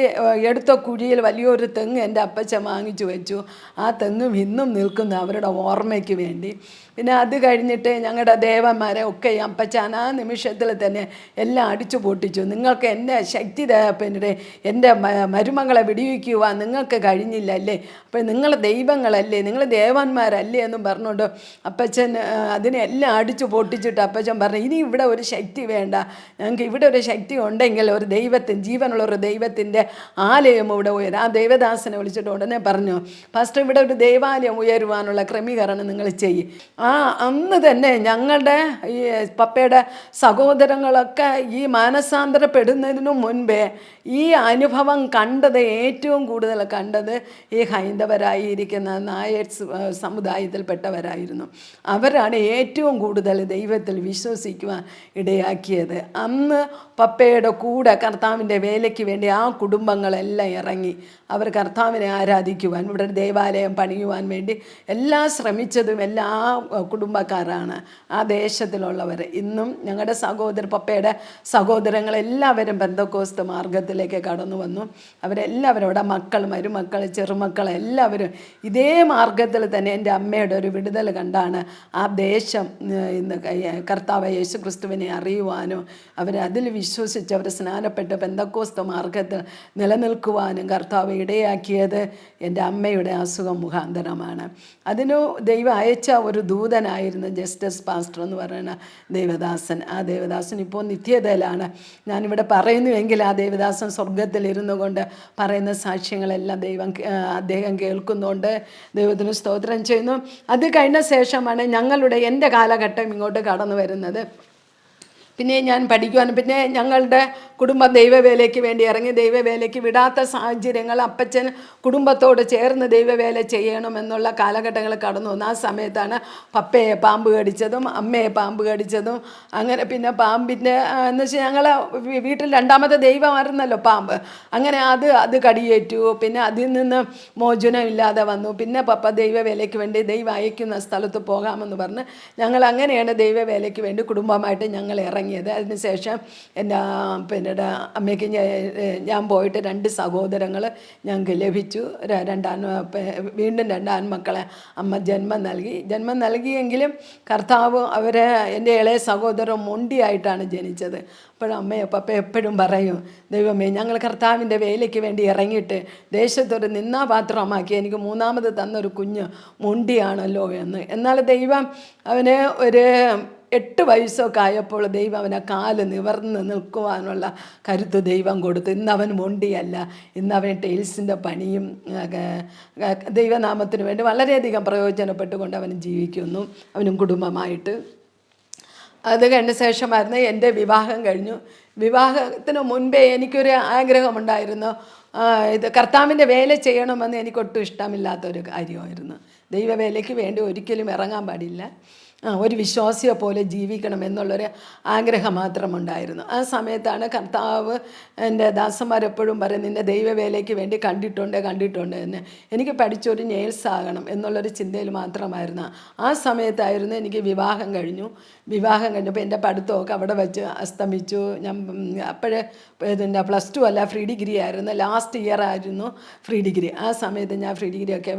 എടുത്ത കുഴിയിൽ വലിയൊരു തെങ്ങ് എൻ്റെ അപ്പച്ചൻ വാങ്ങിച്ചു വെച്ചു. ആ തെങ്ങും ഇന്നും നിൽക്കുന്നു അവരുടെ ഓർമ്മയ്ക്ക് വേണ്ടി. പിന്നെ അത് കഴിഞ്ഞിട്ട് ഞങ്ങളുടെ ദേവന്മാരെ ഒക്കെ ഈ അപ്പച്ചൻ ആ നിമിഷത്തിൽ തന്നെ എല്ലാം അടിച്ചു പൊട്ടിച്ചു. നിങ്ങൾക്ക് എൻ്റെ ശക്തി പിന്നെ എൻ്റെ മരുമകളെ വിടിവിക്കുവാൻ നിങ്ങൾക്ക് കഴിഞ്ഞില്ലല്ലേ, അപ്പോൾ നിങ്ങൾ ദൈവങ്ങളല്ലേ, നിങ്ങൾ ദേവന്മാരല്ലേ എന്നും പറഞ്ഞുകൊണ്ട് അപ്പച്ചൻ അതിനെല്ലാം അടിച്ചു പൊട്ടിച്ചിട്ട് അപ്പച്ചൻ പറഞ്ഞു, ഇനി ഇവിടെ ഒരു ശക്തി വേണ്ട, ഞങ്ങൾക്ക് ഇവിടെ ഒരു ശക്തി ഉണ്ടെങ്കിൽ ഒരു ജീവനുള്ള ഒരു ദൈവത്തിൻ്റെ ആലയം ഇവിടെ ഉയരും. ആ ദേവദാസനെ വിളിച്ചിട്ട് ഉടനെ പറഞ്ഞു, പാസ്റ്റർ ഇവിടെ ഒരു ദേവാലയം ഉയരുവാനുള്ള ക്രമീകരണം നിങ്ങൾ ചെയ്യും. അന്ന് തന്നെ ഞങ്ങളുടെ ഈ പപ്പയുടെ സഹോദരങ്ങളൊക്കെ ഈ മാനസാന്തരപ്പെടുന്നതിനു മുൻപേ ഈ അനുഭവം ഏറ്റവും കൂടുതൽ കണ്ടത് ഈ ഹൈന്ദവരായിരിക്കുന്ന നായർ സമുദായത്തിൽപ്പെട്ടവരായിരുന്നു. അവരാണ് ഏറ്റവും കൂടുതൽ ദൈവത്തിൽ വിശ്വസിക്കുവാൻ ഇടയാക്കിയത്. അന്ന് പപ്പയുടെ കൂടെ കർത്താവിൻ്റെ വേലയ്ക്ക് വേണ്ടി ആ കുടുംബങ്ങളെല്ലാം ഇറങ്ങി അവർ കർത്താവിനെ ആരാധിക്കുവാൻ, ഇവിടെ ദേവാലയം പണിയുവാൻ വേണ്ടി എല്ലാം ശ്രമിച്ചതും എല്ലാ കുടുംബക്കാരാണ്, ആ ദേശത്തിലുള്ളവർ. ഇന്നും ഞങ്ങളുടെ പപ്പയുടെ സഹോദരങ്ങളെല്ലാവരും പെന്തക്കോസ്ത് മാർഗത്തിലേക്ക് കടന്നു വന്നു. അവരെല്ലാവരും അവിടെ മരുമക്കൾ, ചെറുമക്കൾ എല്ലാവരും ഇതേ മാർഗത്തിൽ തന്നെ എൻ്റെ അമ്മയുടെ ഒരു വിടുതൽ കണ്ടാണ് ആ ദേശം ഇന്ന് കർത്താവ് യേശു ക്രിസ്തുവിനെ അറിയുവാനും അവരതിൽ വിശ്വസിച്ച് അവർ സ്നാനപ്പെട്ട് പെന്തക്കോസ്ത് മാർഗത്തിൽ നിലനിൽക്കുവാനും കർത്താവ് ഇടയാക്കിയത് എൻ്റെ അമ്മയുടെ അസുഖം മുഖാന്തരമാണ്. അതിനു ദൈവം അയച്ച ഒരു ദൂതനായിരുന്നു ജസ്റ്റിസ് പാസ്റ്റർ എന്ന് പറയുന്ന ദേവദാസൻ. ആ ദേവദാസൻ ഇപ്പോൾ നിത്യതയിലാണ്. ഞാനിവിടെ പറയുന്നുവെങ്കിൽ ആ ദേവദാസൻ സ്വർഗത്തിലിരുന്നു കൊണ്ട് പറയുന്ന സാക്ഷ്യങ്ങളെല്ലാം അദ്ദേഹം കേൾക്കുന്നുണ്ട്. ദൈവത്തിന് സ്തോത്രം ചെയ്യുന്നു. അത് കഴിഞ്ഞ ശേഷമാണ് എൻ്റെ കാലഘട്ടം ഇങ്ങോട്ട് കടന്നു വരുന്നത്. പിന്നെ ഞാൻ പഠിക്കുവാനും പിന്നെ ഞങ്ങളുടെ കുടുംബം ദൈവവേലയ്ക്ക് വേണ്ടി ഇറങ്ങി. ദൈവവേലയ്ക്ക് വിടാത്ത സാഹചര്യങ്ങൾ, അപ്പച്ചൻ കുടുംബത്തോട് ചേർന്ന് ദൈവവേല ചെയ്യണമെന്നുള്ള കാലഘട്ടങ്ങൾ കടന്നു വന്നു. ആ സമയത്താണ് പപ്പയെ പാമ്പ് കടിച്ചതും അമ്മയെ പാമ്പ് കടിച്ചതും. അങ്ങനെ പിന്നെ പാമ്പിൻ്റെ എന്ന് വെച്ചാൽ ഞങ്ങൾ വീട്ടിൽ രണ്ടാമത്തെ ദൈവമായിരുന്നല്ലോ പാമ്പ്. അങ്ങനെ അത് കടിയേറ്റു. പിന്നെ അതിൽ നിന്ന് മോചനം ഇല്ലാതെ വന്നു. പിന്നെ പപ്പ ദൈവവേലയ്ക്ക് വേണ്ടി ദൈവം അയക്കുന്ന സ്ഥലത്ത് പോകാമെന്ന് പറഞ്ഞ് ഞങ്ങൾ അങ്ങനെയാണ് ദൈവവേലയ്ക്ക് വേണ്ടി കുടുംബമായിട്ട് ഞങ്ങൾ ഇറങ്ങിയത്. അതിനുശേഷം എൻ്റെ അമ്മയ്ക്ക് ഞാൻ പോയിട്ട് 2 സഹോദരങ്ങൾ ഞങ്ങൾക്ക് ലഭിച്ചു. വീണ്ടും 2 ആൺമക്കളെ അമ്മ ജന്മം നൽകിയെങ്കിലും കർത്താവ് എൻ്റെ ഇളയ സഹോദരൻ മൊണ്ടിയായിട്ടാണ് ജനിച്ചത്. അപ്പോഴും പപ്പ എപ്പോഴും പറയും, ദൈവമേ ഞങ്ങൾ കർത്താവിൻ്റെ വേലയ്ക്ക് വേണ്ടി ഇറങ്ങിയിട്ട് ദേശത്തൊരു നിന്നാപാത്രമാക്കി എനിക്ക് 3ാമത് തന്നൊരു കുഞ്ഞ് മൊണ്ടിയാണല്ലോ എന്ന്. എന്നാൽ ദൈവം അവന് ഒരു 8 വയസ്സൊക്കെ ആയപ്പോൾ ദൈവം അവനെ കാല് നിവർന്ന് നിൽക്കുവാനുള്ള കരുത്ത് ദൈവം കൊടുത്തു. ഇന്ന് അവൻ മൊണ്ടിയല്ല, ഇന്ന് അവൻ ടൈൽസിൻ്റെ പണിയും ദൈവനാമത്തിന് വേണ്ടി വളരെയധികം പ്രയോജനപ്പെട്ടുകൊണ്ട് അവൻ ജീവിക്കുന്നു, അവനും കുടുംബമായിട്ട്. അത് കഴിഞ്ഞ ശേഷമായിരുന്നു എൻ്റെ വിവാഹം കഴിഞ്ഞു. വിവാഹത്തിന് മുൻപേ എനിക്കൊരു ആഗ്രഹമുണ്ടായിരുന്നു, ഇത് കർത്താവിൻ്റെ വേല ചെയ്യണമെന്ന് എനിക്കൊട്ടും ഇഷ്ടമില്ലാത്തൊരു കാര്യമായിരുന്നു. ദൈവവേലയ്ക്ക് വേണ്ടി ഒരിക്കലും ഇറങ്ങാൻ പാടില്ല, ഒരു വിശ്വാസിയെ പോലെ ജീവിക്കണം എന്നുള്ളൊരു ആഗ്രഹം മാത്രമുണ്ടായിരുന്നു. ആ സമയത്താണ് കർത്താവ് എൻ്റെ ദാസന്മാരെപ്പോഴും പറയും, നിൻ്റെ ദൈവവേലയ്ക്ക് വേണ്ടി കണ്ടിട്ടുണ്ട് എന്ന്. എനിക്ക് പഠിച്ചൊരു നേഴ്സാകണം എന്നുള്ളൊരു ചിന്തയിൽ മാത്രമായിരുന്നു. ആ സമയത്തായിരുന്നു എനിക്ക് വിവാഹം കഴിഞ്ഞപ്പോൾ എൻ്റെ പഠിത്തമൊക്കെ അവിടെ വെച്ച് അസ്തമിച്ചു. ഞാൻ അപ്പോഴേ +2 അല്ല, ഫ്രീ ഡിഗ്രി ആയിരുന്നു, ലാസ്റ്റ് ഇയർ ആയിരുന്നു ഫ്രീ ഡിഗ്രി. ആ സമയത്ത് ഞാൻ ഫ്രീ ഡിഗ്രിയൊക്കെ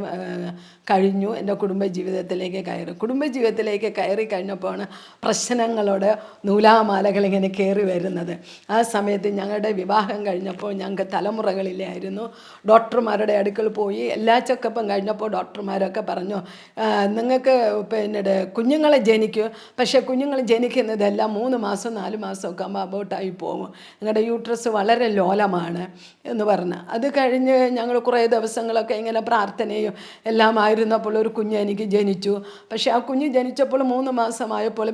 കഴിഞ്ഞു എൻ്റെ കുടുംബജീവിതത്തിലേക്ക് കയറി കഴിഞ്ഞപ്പോഴാണ് പ്രശ്നങ്ങളോട് നൂലാമാലകൾ ഇങ്ങനെ കയറി വരുന്നത്. ആ സമയത്ത് ഞങ്ങളുടെ വിവാഹം കഴിഞ്ഞപ്പോൾ ഞങ്ങൾക്ക് തലമുറകളിലായിരുന്നു. ഡോക്ടർമാരുടെ അടുക്കൽ പോയി എല്ലാ ചെക്കപ്പും കഴിഞ്ഞപ്പോൾ ഡോക്ടർമാരൊക്കെ പറഞ്ഞു, നിങ്ങൾക്ക് പിന്നെ കുഞ്ഞുങ്ങളെ ജനിക്കും, പക്ഷേ കുഞ്ഞുങ്ങൾ ജനിക്കുന്നതെല്ലാം 3 മാസം 4 മാസമൊക്കെ ആകുമ്പോൾ അബോട്ടായി പോകും, നിങ്ങളുടെ യൂട്രസ് വളരെ ലോലമാണ് എന്ന് പറഞ്ഞ്. അത് കഴിഞ്ഞ് ഞങ്ങൾ കുറേ ദിവസങ്ങളൊക്കെ ഇങ്ങനെ പ്രാർത്ഥനയും എല്ലാം ആയിരുന്നപ്പോൾ ഒരു കുഞ്ഞ് എനിക്ക് ജനിച്ചു. പക്ഷേ ആ കുഞ്ഞ് ജനിച്ചപ്പോൾ 3 മാസമായപ്പോൾ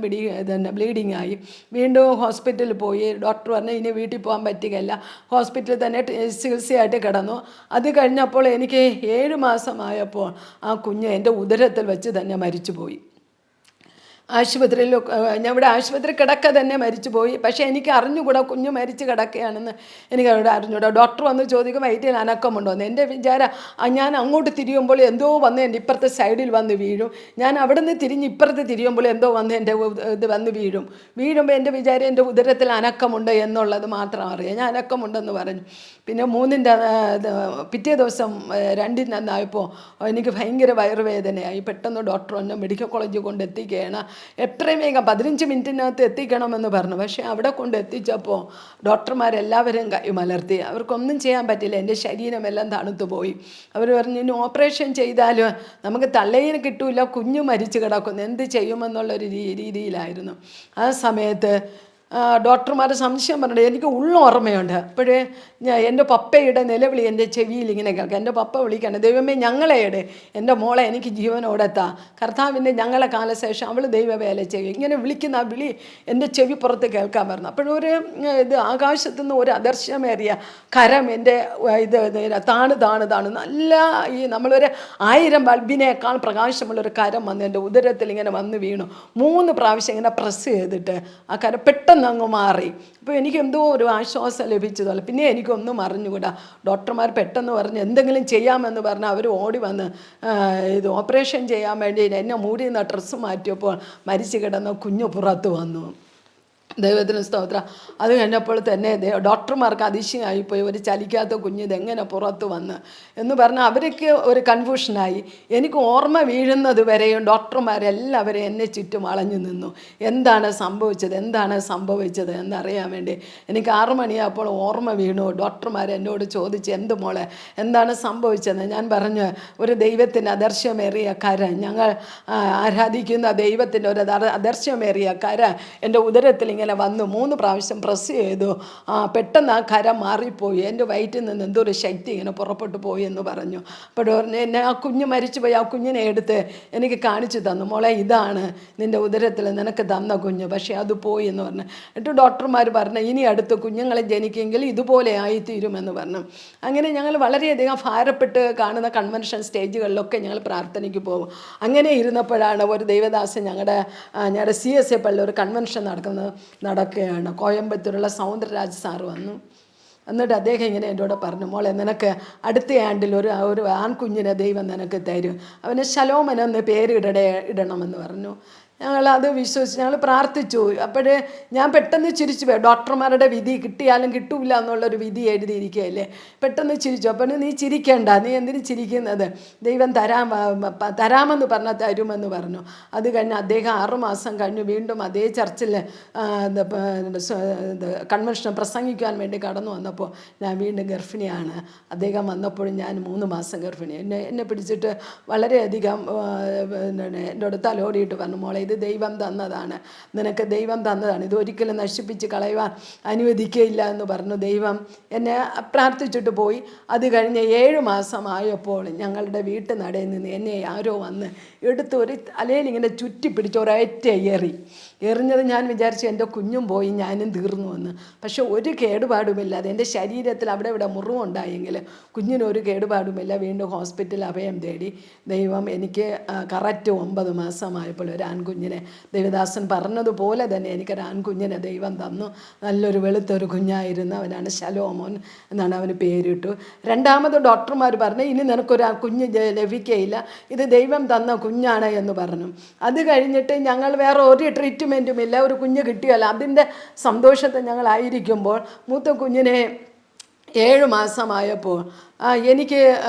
ബ്ലീഡിങ് ആയി. വീണ്ടും ഹോസ്പിറ്റലിൽ പോയി. ഡോക്ടർ പറഞ്ഞു ഇനി വീട്ടിൽ പോകാൻ പറ്റുകയില്ല, ഹോസ്പിറ്റലിൽ തന്നെ ചികിത്സയായിട്ട് കിടന്നു. അത് കഴിഞ്ഞപ്പോൾ എനിക്ക് 7 മാസമായപ്പോൾ ആ കുഞ്ഞ് എൻ്റെ ഉദരത്തിൽ വെച്ച് തന്നെ മരിച്ചുപോയി. ആശുപത്രിയിൽ ഇവിടെ ആശുപത്രി കിടക്ക തന്നെ മരിച്ചുപോയി. പക്ഷേ എനിക്ക് അറിഞ്ഞുകൂടാ കുഞ്ഞ് മരിച്ച് കിടക്കുകയാണെന്ന് എനിക്ക് അവിടെ അറിഞ്ഞുകൂടാ. ഡോക്ടർ വന്ന് ചോദിക്കും വയറ്റിൽ അനക്കമുണ്ടോയെന്ന്. എൻ്റെ വിചാരം ഞാൻ അങ്ങോട്ട് തിരിയുമ്പോൾ എന്തോ വന്ന് എൻ്റെ ഇപ്പുറത്തെ സൈഡിൽ വന്ന് വീഴും, ഞാൻ അവിടെ നിന്ന് തിരിഞ്ഞ് ഇപ്പുറത്ത് തിരിയുമ്പോൾ എന്തോ വന്ന് എൻ്റെ ഇത് വന്ന് വീഴുമ്പോൾ എൻ്റെ വിചാരം എൻ്റെ ഉദരത്തിൽ അനക്കമുണ്ട് എന്നുള്ളത് മാത്രം അറിയാം. ഞാൻ അനക്കമുണ്ടെന്ന് പറഞ്ഞു. പിന്നെ 3-ൻ്റെ പിറ്റേ ദിവസം 2-ന് അന്നായപ്പോൾ എനിക്ക് ഭയങ്കര വയറുവേദനയായി. പെട്ടെന്ന് ഡോക്ടർ എന്നെ മെഡിക്കൽ കോളേജിൽ കൊണ്ട് എത്തിക്കുകയാണ്. എത്രയും വേഗം 15 മിനിറ്റിനകത്ത് എത്തിക്കണമെന്ന് പറഞ്ഞു. പക്ഷേ അവിടെ കൊണ്ട് എത്തിച്ചപ്പോൾ ഡോക്ടർമാരെല്ലാവരും കൈ മലർത്തി. അവർക്കൊന്നും ചെയ്യാൻ പറ്റില്ല, എൻ്റെ ശരീരമെല്ലാം തണുത്തു പോയി. അവർ പറഞ്ഞു ഇനി ഓപ്പറേഷൻ ചെയ്താലും നമുക്ക് തള്ളയിന് കിട്ടൂല, കുഞ്ഞു മരിച്ചു കിടക്കുന്നു, എന്ത് ചെയ്യുമെന്നുള്ളൊരു രീതിയിലായിരുന്നു. ആ സമയത്ത് ഡോക്ടർമാർ സംശയം പറഞ്ഞിട്ട് എനിക്ക് ഓർമ്മയുണ്ട്. അപ്പോഴേ എൻ്റെ പപ്പയുടെ നിലവിളി എൻ്റെ ചെവിയിൽ ഇങ്ങനെ കേൾക്കാം. എൻ്റെ പപ്പ വിളിക്കുകയാണ്, ദൈവമേ ഞങ്ങളെയുടെ എൻ്റെ മോളെ എനിക്ക് ജീവനോടെത്താ, കർത്താവിൻ്റെ ഞങ്ങളെ കാലശേഷം അവൾ ദൈവവേല ചെയ്യും, ഇങ്ങനെ വിളിക്കുന്ന ആ വിളി എൻ്റെ ചെവി പുറത്ത് കേൾക്കാൻ പറഞ്ഞു. അപ്പോഴൊരു ആകാശത്തുനിന്ന് ഒരു അദർശമേറിയ കരം എൻ്റെ താണ് നല്ല നമ്മളൊരു 1000 ബൾബിനേക്കാൾ പ്രകാശമുള്ളൊരു കരം വന്ന് എൻ്റെ ഉദരത്തിൽ ഇങ്ങനെ വന്ന് വീണു. 3 പ്രാവശ്യം ഇങ്ങനെ പ്രസ് ചെയ്തിട്ട് ആ കരം പെട്ടെന്ന് അങ്ങ് മാറി. അപ്പോൾ എനിക്ക് എന്തോ ഒരു ആശ്വാസം ലഭിച്ചതല്ല. പിന്നെ എനിക്കൊന്നും അറിഞ്ഞുകൂടാ. ഡോക്ടർമാർ പെട്ടെന്ന് പറഞ്ഞ് എന്തെങ്കിലും ചെയ്യാമെന്ന് പറഞ്ഞ് അവർ ഓടി വന്ന് ഓപ്പറേഷൻ ചെയ്യാൻ വേണ്ടി എന്നെ മൂടി നിന്ന് ഡ്രസ്സ് മാറ്റിയപ്പോൾ മരിച്ചു കിടന്ന കുഞ്ഞു പുറത്ത് വന്നു. ദൈവത്തിന് സ്തോത്രം. അത് കഴിഞ്ഞപ്പോൾ തന്നെ ഡോക്ടർമാർക്ക് അതിശയമായിപ്പോയി, ഒരു ചലിക്കാത്ത കുഞ്ഞ് ഇതെങ്ങനെ പുറത്ത് വന്ന് എന്ന് പറഞ്ഞാൽ അവർക്ക് ഒരു കൺഫ്യൂഷനായി. എനിക്ക് ഓർമ്മ വീഴുന്നത് വരെയും ഡോക്ടർമാരെല്ലാവരും എന്നെ ചുറ്റും വളഞ്ഞു നിന്നു. എന്താണ് സംഭവിച്ചത് എന്നറിയാൻ വേണ്ടി. എനിക്ക് 6 മണിയായപ്പോൾ ഓർമ്മ വീണു. ഡോക്ടർമാർ എന്നോട് ചോദിച്ച് എന്ത് മോളെ എന്താണ് സംഭവിച്ചത്? ഞാൻ പറഞ്ഞു ഒരു ദൈവത്തിൻ്റെ അദർശമേറിയ കര, ഞങ്ങൾ ആരാധിക്കുന്ന ദൈവത്തിൻ്റെ ഒരു അദർശമേറിയ കര എൻ്റെ ഉദരത്തിൽ ഇങ്ങനെ വന്നു 3 പ്രാവശ്യം പ്രസ് ചെയ്തു. പെട്ടെന്ന് ആ കര മാറിപ്പോയി, എൻ്റെ വയറ്റിൽ നിന്ന് എന്തോ ഒരു ശക്തി ഇങ്ങനെ പുറപ്പെട്ടു പോയി എന്ന് പറഞ്ഞു. അപ്പോൾ എന്നെ ആ കുഞ്ഞ് മരിച്ചുപോയി. ആ കുഞ്ഞിനെ എടുത്ത് എനിക്ക് കാണിച്ചു തന്നു, മോളെ ഇതാണ് നിൻ്റെ ഉദരത്തിൽ നിനക്ക് തന്ന കുഞ്ഞ്, പക്ഷേ അത് പോയി എന്ന് പറഞ്ഞു. എന്നിട്ട് ഡോക്ടർമാർ പറഞ്ഞു ഇനി അടുത്ത് കുഞ്ഞുങ്ങളെ ജനിക്കുമെങ്കിൽ ഇതുപോലെ ആയിത്തീരുമെന്ന് പറഞ്ഞു. അങ്ങനെ ഞങ്ങൾ വളരെയധികം ഭാരപ്പെട്ട് കാണുന്ന കൺവെൻഷൻ സ്റ്റേജുകളിലൊക്കെ ഞങ്ങൾ പ്രാർത്ഥനയ്ക്ക് പോകും. അങ്ങനെ ഇരുന്നപ്പോഴാണ് ഒരു ദൈവദാസൻ ഞങ്ങളുടെ CSA പള്ളിയിൽ ഒരു കൺവെൻഷൻ നടക്കുകയാണ്. കോയമ്പത്തൂരുള്ള സൗന്ദരരാജ് സാറ് വന്നു. എന്നിട്ട് അദ്ദേഹം ഇങ്ങനെ എന്നോട് പറഞ്ഞു, മോളെ നിനക്ക് അടുത്ത ആണ്ടിൽ ഒരു ആൺകുഞ്ഞിനെ ദൈവം നിനക്ക് തരും, അവന് ശലോമനെന്ന് പേര് ഇടണമെന്ന് പറഞ്ഞു. ഞങ്ങളത് വിശ്വസിച്ച് ഞങ്ങൾ പ്രാർത്ഥിച്ചു. അപ്പോഴേ ഞാൻ പെട്ടെന്ന് ചിരിച്ചു പോയി. ഡോക്ടർമാരുടെ വിധി കിട്ടിയാലും കിട്ടൂല എന്നുള്ളൊരു വിധി എഴുതിയിരിക്കുകയല്ലേ. പെട്ടെന്ന് ചിരിച്ചു. അപ്പോൾ നീ ചിരിക്കേണ്ട, നീ എന്തിനു ചിരിക്കുന്നത്, ദൈവം തരാമെന്ന് പറഞ്ഞാൽ തരുമെന്ന് പറഞ്ഞു. അത് കഴിഞ്ഞ് അദ്ദേഹം 6 മാസം കഴിഞ്ഞ് വീണ്ടും അതേ ചർച്ചിൽ കൺവെൻഷൻ പ്രസംഗിക്കാൻ വേണ്ടി കടന്നു വന്നപ്പോൾ ഞാൻ വീണ്ടും ഗർഭിണിയാണ്. അദ്ദേഹം വന്നപ്പോഴും ഞാൻ 3 മാസം ഗർഭിണി. എന്നെ പിടിച്ചിട്ട് വളരെയധികം എന്നോട് തലോടിയിട്ട് പറഞ്ഞു, മോളെ ഇത് ദൈവം തന്നതാണ്, നിനക്ക് ദൈവം തന്നതാണ്, ഇതൊരിക്കലും നശിപ്പിച്ച് കളയുവാൻ അനുവദിക്കുകയില്ല എന്ന് പറഞ്ഞു. ദൈവം എന്നെ പ്രാർത്ഥിച്ചിട്ട് പോയി. അത് കഴിഞ്ഞ് 7 മാസമായപ്പോൾ ഞങ്ങളുടെ വീട്ടുനടയിൽ നിന്ന് എന്നെ ആരോ വന്ന് എടുത്ത് ഒരു തലയിൽ ഇങ്ങനെ ചുറ്റി പിടിച്ച് ഒരൊറ്റ എറിഞ്ഞത് ഞാൻ വിചാരിച്ചു എൻ്റെ കുഞ്ഞും പോയി ഞാനും തീർന്നു വന്ന്. പക്ഷെ ഒരു കേടുപാടുമില്ല. അതെൻ്റെ ശരീരത്തിൽ അവിടെ ഇവിടെ മുറിവുണ്ടായെങ്കിൽ കുഞ്ഞിനൊരു കേടുപാടുമില്ല. വീണ്ടും ഹോസ്പിറ്റലിൽ അഭയം തേടി. ദൈവം എനിക്ക് കറക്റ്റ് 9 മാസമായപ്പോൾ ഒരു ആൺകുഞ്ഞിനെ, ദേവദാസൻ പറഞ്ഞതുപോലെ തന്നെ എനിക്കൊരു ആൺകുഞ്ഞിനെ ദൈവം തന്നു. നല്ലൊരു വെളുത്തൊരു കുഞ്ഞായിരുന്നു. അവനാണ് ശലോമോൻ എന്നാണ് അവന് പേരിട്ടു. രണ്ടാമത് ഡോക്ടർമാർ പറഞ്ഞു ഇനി നിനക്കൊരു കുഞ്ഞ് ലഭിക്കുകയില്ല, ഇത് ദൈവം തന്ന കുഞ്ഞാണ് എന്ന് പറഞ്ഞു. അത് കഴിഞ്ഞിട്ട് ഞങ്ങൾ വേറെ ഒരു ട്രീറ്റ്മെൻറ്റുമില്ല, ഒരു കുഞ്ഞ് കിട്ടിയല്ല. അതിൻ്റെ സന്തോഷത്തെ ഞങ്ങളായിരിക്കുമ്പോൾ മൂത്ത കുഞ്ഞിനെ 7 മാസമായപ്പോൾ എനിക്ക്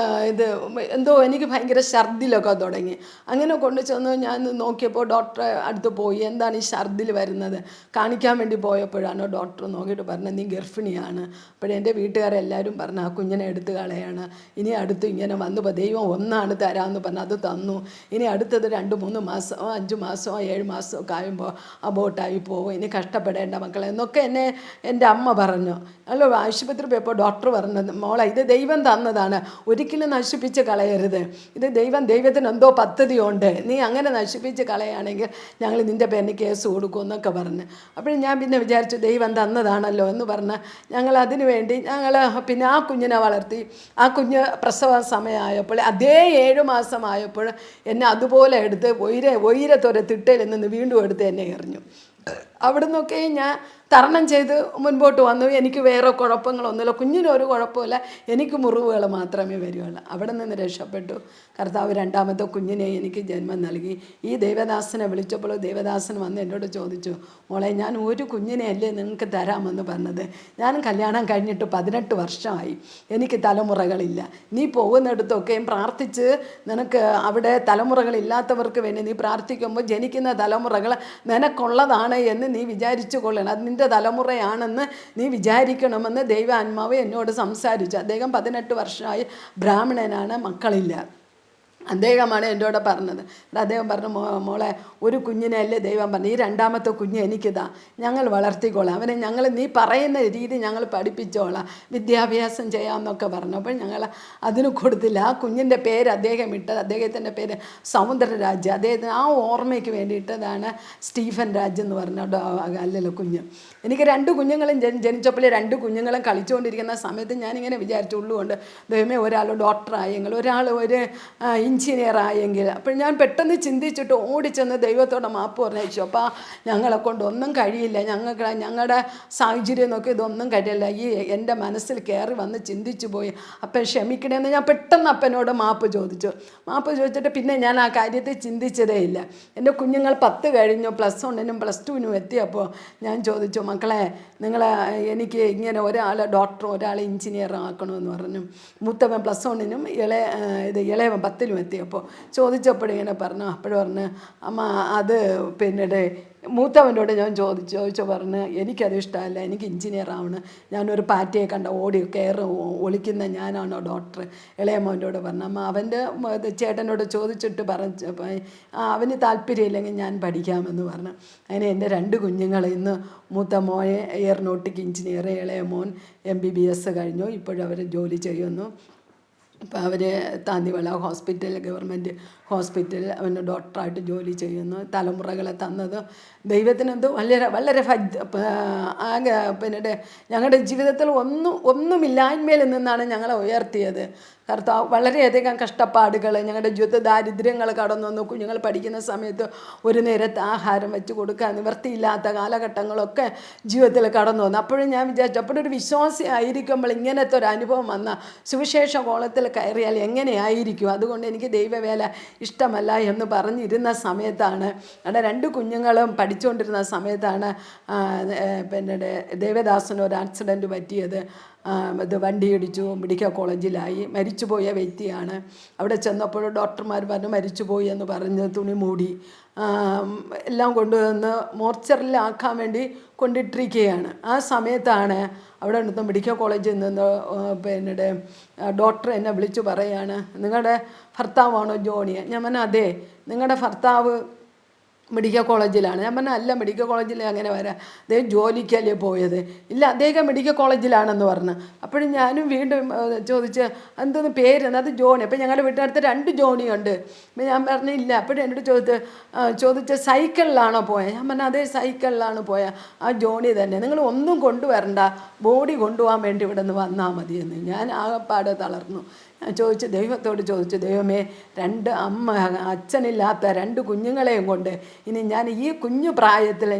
ഇത് എന്തോ എനിക്ക് ഭയങ്കര ഛർദിലൊക്കെ തുടങ്ങി. അങ്ങനെ കൊണ്ടു ചെന്ന് ഞാൻ നോക്കിയപ്പോൾ ഡോക്ടറെ അടുത്ത് പോയി. എന്താണ് ഈ ഛർദിൽ വരുന്നത് കാണിക്കാൻ വേണ്ടി പോയപ്പോഴാണ് ഡോക്ടർ നോക്കിയിട്ട് പറഞ്ഞത്, നീ ഗർഭിണിയാണ്. അപ്പോഴെൻ്റെ വീട്ടുകാരെല്ലാവരും പറഞ്ഞു ആ കുഞ്ഞിനെ എടുത്ത് കളയാണ്. ഇനി അടുത്ത് ഇങ്ങനെ വന്നു ദൈവം ഒന്നാണ് തരാമെന്ന് പറഞ്ഞു, അത് തന്നു. ഇനി അടുത്തത് 2-3 മാസമോ 5 മാസമോ 7 മാസമോ ഒക്കെ ആകുമ്പോൾ അബോട്ടായി പോകും, ഇനി കഷ്ടപ്പെടേണ്ട മക്കളെ എന്നൊക്കെ എന്നെ എൻ്റെ അമ്മ പറഞ്ഞു. അല്ല ആശുപത്രി പോയപ്പോൾ ഡോക്ടർ പറഞ്ഞത്, മോളെ ഇത് ദൈവം തന്നതാണ്, ഒരിക്കലും നശിപ്പിച്ച് കളയരുത്. ഇത് ദൈവത്തിന് എന്തോ പദ്ധതിയുണ്ട്, നീ അങ്ങനെ നശിപ്പിച്ച് കളയുകയാണെങ്കിൽ ഞങ്ങൾ നിൻ്റെ പേരിന് കേസ് കൊടുക്കും എന്നൊക്കെ പറഞ്ഞ്. അപ്പോഴും ഞാൻ പിന്നെ വിചാരിച്ചു ദൈവം തന്നതാണല്ലോ എന്ന് പറഞ്ഞ് ഞങ്ങൾ അതിനു വേണ്ടി പിന്നെ ആ കുഞ്ഞിനെ വളർത്തി. ആ കുഞ്ഞ് പ്രസവ സമയമായപ്പോൾ അതേ 7 മാസമായപ്പോൾ എന്നെ അതുപോലെ എടുത്ത് ഒയിരത്തൊരു തിട്ടയിൽ നിന്ന് വീണ്ടും എടുത്ത് എന്നെ എറിഞ്ഞു. അവിടെ നിന്നൊക്കെ ഞാൻ തരണം ചെയ്ത് മുൻപോട്ട് വന്നു. എനിക്ക് വേറെ കുഴപ്പങ്ങളൊന്നുമില്ല, കുഞ്ഞിനൊരു കുഴപ്പമില്ല, എനിക്ക് മുറിവുകൾ മാത്രമേ വരുള്ളൂ. അവിടെ നിന്ന് രക്ഷപ്പെട്ടു. കർത്താവ് 2ാമത്തെ കുഞ്ഞിനെ എനിക്ക് ജന്മം നൽകി. ഈ ദേവദാസനെ വിളിച്ചപ്പോൾ ദേവദാസൻ വന്ന് എന്നോട് ചോദിച്ചു, മോളെ ഞാൻ ഒരു കുഞ്ഞിനെ അല്ലേ നിങ്ങൾക്ക് തരാമെന്ന് പറഞ്ഞത്, ഞാൻ കല്യാണം കഴിഞ്ഞിട്ട് 18 വർഷമായി, എനിക്ക് തലമുറകളില്ല. നീ പോകുന്നിടത്തൊക്കെയും പ്രാർത്ഥിച്ച് നിനക്ക് അവിടെ തലമുറകളില്ലാത്തവർക്ക് വേണ്ടി നീ പ്രാർത്ഥിക്കുമ്പോൾ ജനിക്കുന്ന തലമുറകൾ നിനക്കുള്ളതാണ് എന്ന് നീ വിചാരിച്ചു കൊള്ളണം, അത് നിൻ്റെ തലമുറയാണെന്ന് നീ വിചാരിക്കണമെന്ന് ദൈവാത്മാവ് എന്നോട് സംസാരിച്ചു. അദ്ദേഹം 18 വർഷമായി ബ്രാഹ്മണനാണ്, മക്കളില്ല. അദ്ദേഹമാണ് എന്നോട് പറഞ്ഞത്. അദ്ദേഹം പറഞ്ഞു, മോളെ ഒരു കുഞ്ഞിനെ അല്ലേ ദൈവം പറഞ്ഞു, ഈ 2ാമത്തെ കുഞ്ഞ് എനിക്കിതാ, ഞങ്ങൾ വളർത്തിക്കോളാം അവനെ, നീ പറയുന്ന രീതി ഞങ്ങൾ പഠിപ്പിച്ചോളാം, വിദ്യാഭ്യാസം ചെയ്യാമെന്നൊക്കെ പറഞ്ഞു. അപ്പോൾ ഞങ്ങൾ അതിന് കൊടുത്തില്ല. ആ കുഞ്ഞിൻ്റെ പേര് അദ്ദേഹം ഇട്ടത്, അദ്ദേഹത്തിൻ്റെ പേര് സമുദ്രരാജ്, അദ്ദേഹത്തിന് ആ ഓർമ്മയ്ക്ക് വേണ്ടിയിട്ടതാണ് സ്റ്റീഫൻ രാജ് എന്ന് പറഞ്ഞ അല്ലല്ലോ കുഞ്ഞ്. എനിക്ക് 2 കുഞ്ഞുങ്ങളും ജനിച്ചപ്പോൾ 2 കുഞ്ഞുങ്ങളും കളിച്ചുകൊണ്ടിരിക്കുന്ന സമയത്ത് ഞാനിങ്ങനെ വിചാരിച്ചു ഉള്ളുകൊണ്ട്, ദൈവമേ ഒരാൾ ഡോക്ടറായെങ്കിൽ, ഒരാൾ ഒരു എഞ്ചിനീയർ ആയെങ്കിൽ. അപ്പോൾ ഞാൻ പെട്ടെന്ന് ചിന്തിച്ചിട്ട് ഓടിച്ചെന്ന് ദൈവത്തോടെ മാപ്പ് പറഞ്ഞു, അപ്പോൾ ഞങ്ങളെ കൊണ്ട് ഒന്നും കഴിയില്ല, ഞങ്ങളുടെ സാഹചര്യം നോക്കി ഇതൊന്നും കഴിയില്ല, ഈ എൻ്റെ മനസ്സിൽ കയറി വന്ന് ചിന്തിച്ചു പോയി, അപ്പം ക്ഷമിക്കണമെന്ന് ഞാൻ പെട്ടെന്ന് അപ്പനോട് മാപ്പ് ചോദിച്ചിട്ട് പിന്നെ ഞാൻ ആ കാര്യത്തെ ചിന്തിച്ചതേ ഇല്ല. എൻ്റെ കുഞ്ഞുങ്ങൾ 10 കഴിഞ്ഞു, +1-നും +2-നും എത്തിയപ്പോൾ ഞാൻ ചോദിച്ചു, മക്കളെ എനിക്ക് ഇങ്ങനെ ഒരാൾ ഡോക്ടർ ഒരാൾ എഞ്ചിനീയർ ആക്കണമെന്ന് പറഞ്ഞു. മൂത്തവൻ +1-നും ഇളയവൻ 10-ലും എത്തിയപ്പോൾ ചോദിച്ചപ്പോഴിങ്ങനെ പറഞ്ഞു. അപ്പോഴും പറഞ്ഞു, അമ്മ അത് പിന്നീട് മൂത്തവനോട് ഞാൻ ചോദിച്ചു പറഞ്ഞ്, എനിക്കത് ഇഷ്ടമല്ല, എനിക്ക് എഞ്ചിനീയർ ആവണം, ഞാനൊരു പാറ്റയെ കണ്ട ഓടി കയറി ഒളിക്കുന്ന ഞാനാണോ ഡോക്ടർ. ഇളയമോനോട് പറഞ്ഞു. അമ്മ അവൻ്റെ ചേട്ടനോട് ചോദിച്ചിട്ട് അവന് താല്പര്യമില്ലെങ്കിൽ ഞാൻ പഠിക്കാമെന്ന് പറഞ്ഞു. അങ്ങനെ എൻ്റെ 2 കുഞ്ഞുങ്ങൾ ഇന്ന് മൂത്ത മോനെ എയറോനോട്ടിക് എഞ്ചിനീയർ, ഇളയ മോൻ MBBS കഴിഞ്ഞു, ഇപ്പോഴവർ ജോലി ചെയ്യുന്നു. ഇപ്പോൾ അവർ താന്നിവള ഹോസ്പിറ്റൽ, ഗവൺമെൻറ് ഹോസ്പിറ്റൽ അവന് ഡോക്ടറായിട്ട് ജോലി ചെയ്യുന്നു. തലമുറകളെ തന്നത് ദൈവത്തിനെന്തോ വളരെ ആകെ പിന്നീട് ഞങ്ങളുടെ ജീവിതത്തിൽ ഒന്നുമില്ലായ്മയിൽ നിന്നാണ് ഞങ്ങളെ ഉയർത്തിയത്. കർത്താവ് വളരെയധികം കഷ്ടപ്പാടുകൾ, ഞങ്ങളുടെ ജീവിത ദാരിദ്ര്യങ്ങൾ കടന്നു വന്നു. കുഞ്ഞുങ്ങൾ പഠിക്കുന്ന സമയത്ത് ഒരു നേരത്തെ ആഹാരം വെച്ച് കൊടുക്കാൻ നിവൃത്തിയില്ലാത്ത കാലഘട്ടങ്ങളൊക്കെ ജീവിതത്തിൽ കടന്നു വന്നു. അപ്പോഴും ഞാൻ വിചാരിച്ചു, അപ്പോഴൊരു വിശ്വാസി ആയിരിക്കുമ്പോൾ ഇങ്ങനത്തെ ഒരു അനുഭവം വന്ന സുവിശേഷ കോളത്തിൽ കയറിയാൽ എങ്ങനെയായിരിക്കും, അതുകൊണ്ട് എനിക്ക് ദൈവവേല ഇഷ്ടമല്ല എന്ന് പറഞ്ഞിരുന്ന സമയത്താണ്, അവിടെ 2 കുഞ്ഞുങ്ങളും പഠിച്ചുകൊണ്ടിരുന്ന സമയത്താണ് പിന്നീട് ദേവദാസന് ഒരു ആക്സിഡൻറ്റ് പറ്റിയത്. ഇത് വണ്ടിയിടിച്ചു, മെഡിക്കൽ കോളേജിലായി, മരിച്ചുപോയ വ്യക്തിയാണ്. അവിടെ ചെന്നപ്പോൾ ഡോക്ടർമാർ പറഞ്ഞു മരിച്ചുപോയി എന്ന് പറഞ്ഞ് തുണി മൂടി എല്ലാം കൊണ്ടുവന്ന് മോർച്ചറിലാക്കാൻ വേണ്ടി കൊണ്ടിട്ടിരിക്കുകയാണ്. ആ സമയത്താണ് അവിടെ നിന്ന് മെഡിക്കൽ കോളേജിൽ നിന്ന് പിന്നീട് ഡോക്ടർ എന്നെ വിളിച്ചു പറയുകയാണ്, നിങ്ങളുടെ ഭർത്താവാണോ ജോണി? ഞാൻ പറഞ്ഞു അതെ. നിങ്ങളുടെ ഭർത്താവ് മെഡിക്കൽ കോളേജിലാണ്. ഞാൻ പറഞ്ഞാൽ അല്ല, മെഡിക്കൽ കോളേജിൽ അങ്ങനെ വരാം, അദ്ദേഹം ജോലിക്കല്ലേ പോയത്? ഇല്ല, അദ്ദേഹം മെഡിക്കൽ കോളേജിലാണെന്ന് പറഞ്ഞു. അപ്പോഴും ഞാനും വീണ്ടും ചോദിച്ച് എന്തെന്ന് പേര്? അത് ജോണി. അപ്പോൾ ഞങ്ങളുടെ വീട്ടിനടുത്ത് 2 ജോണിയുണ്ട്. അപ്പം ഞാൻ പറഞ്ഞില്ല. അപ്പോഴും എന്നോട് ചോദിച്ച് സൈക്കിളിലാണോ പോയത്? ഞാൻ പറഞ്ഞാൽ അതേ, സൈക്കിളിലാണ് പോയത്. ആ ജോണി തന്നെ. നിങ്ങൾ ഒന്നും കൊണ്ടുവരണ്ട, ബോഡി കൊണ്ടുപോകാൻ വേണ്ടി ഇവിടെ നിന്ന് വന്നാൽ മതിയെന്ന്. ഞാൻ ആകെപ്പാടെ തളർന്നു. ദൈവത്തോട് ചോദിച്ചു, ദൈവമേ, അച്ഛനില്ലാത്ത 2 കുഞ്ഞുങ്ങളെയും കൊണ്ട് ഇനി ഞാൻ ഈ കുഞ്ഞു പ്രായത്തിൽ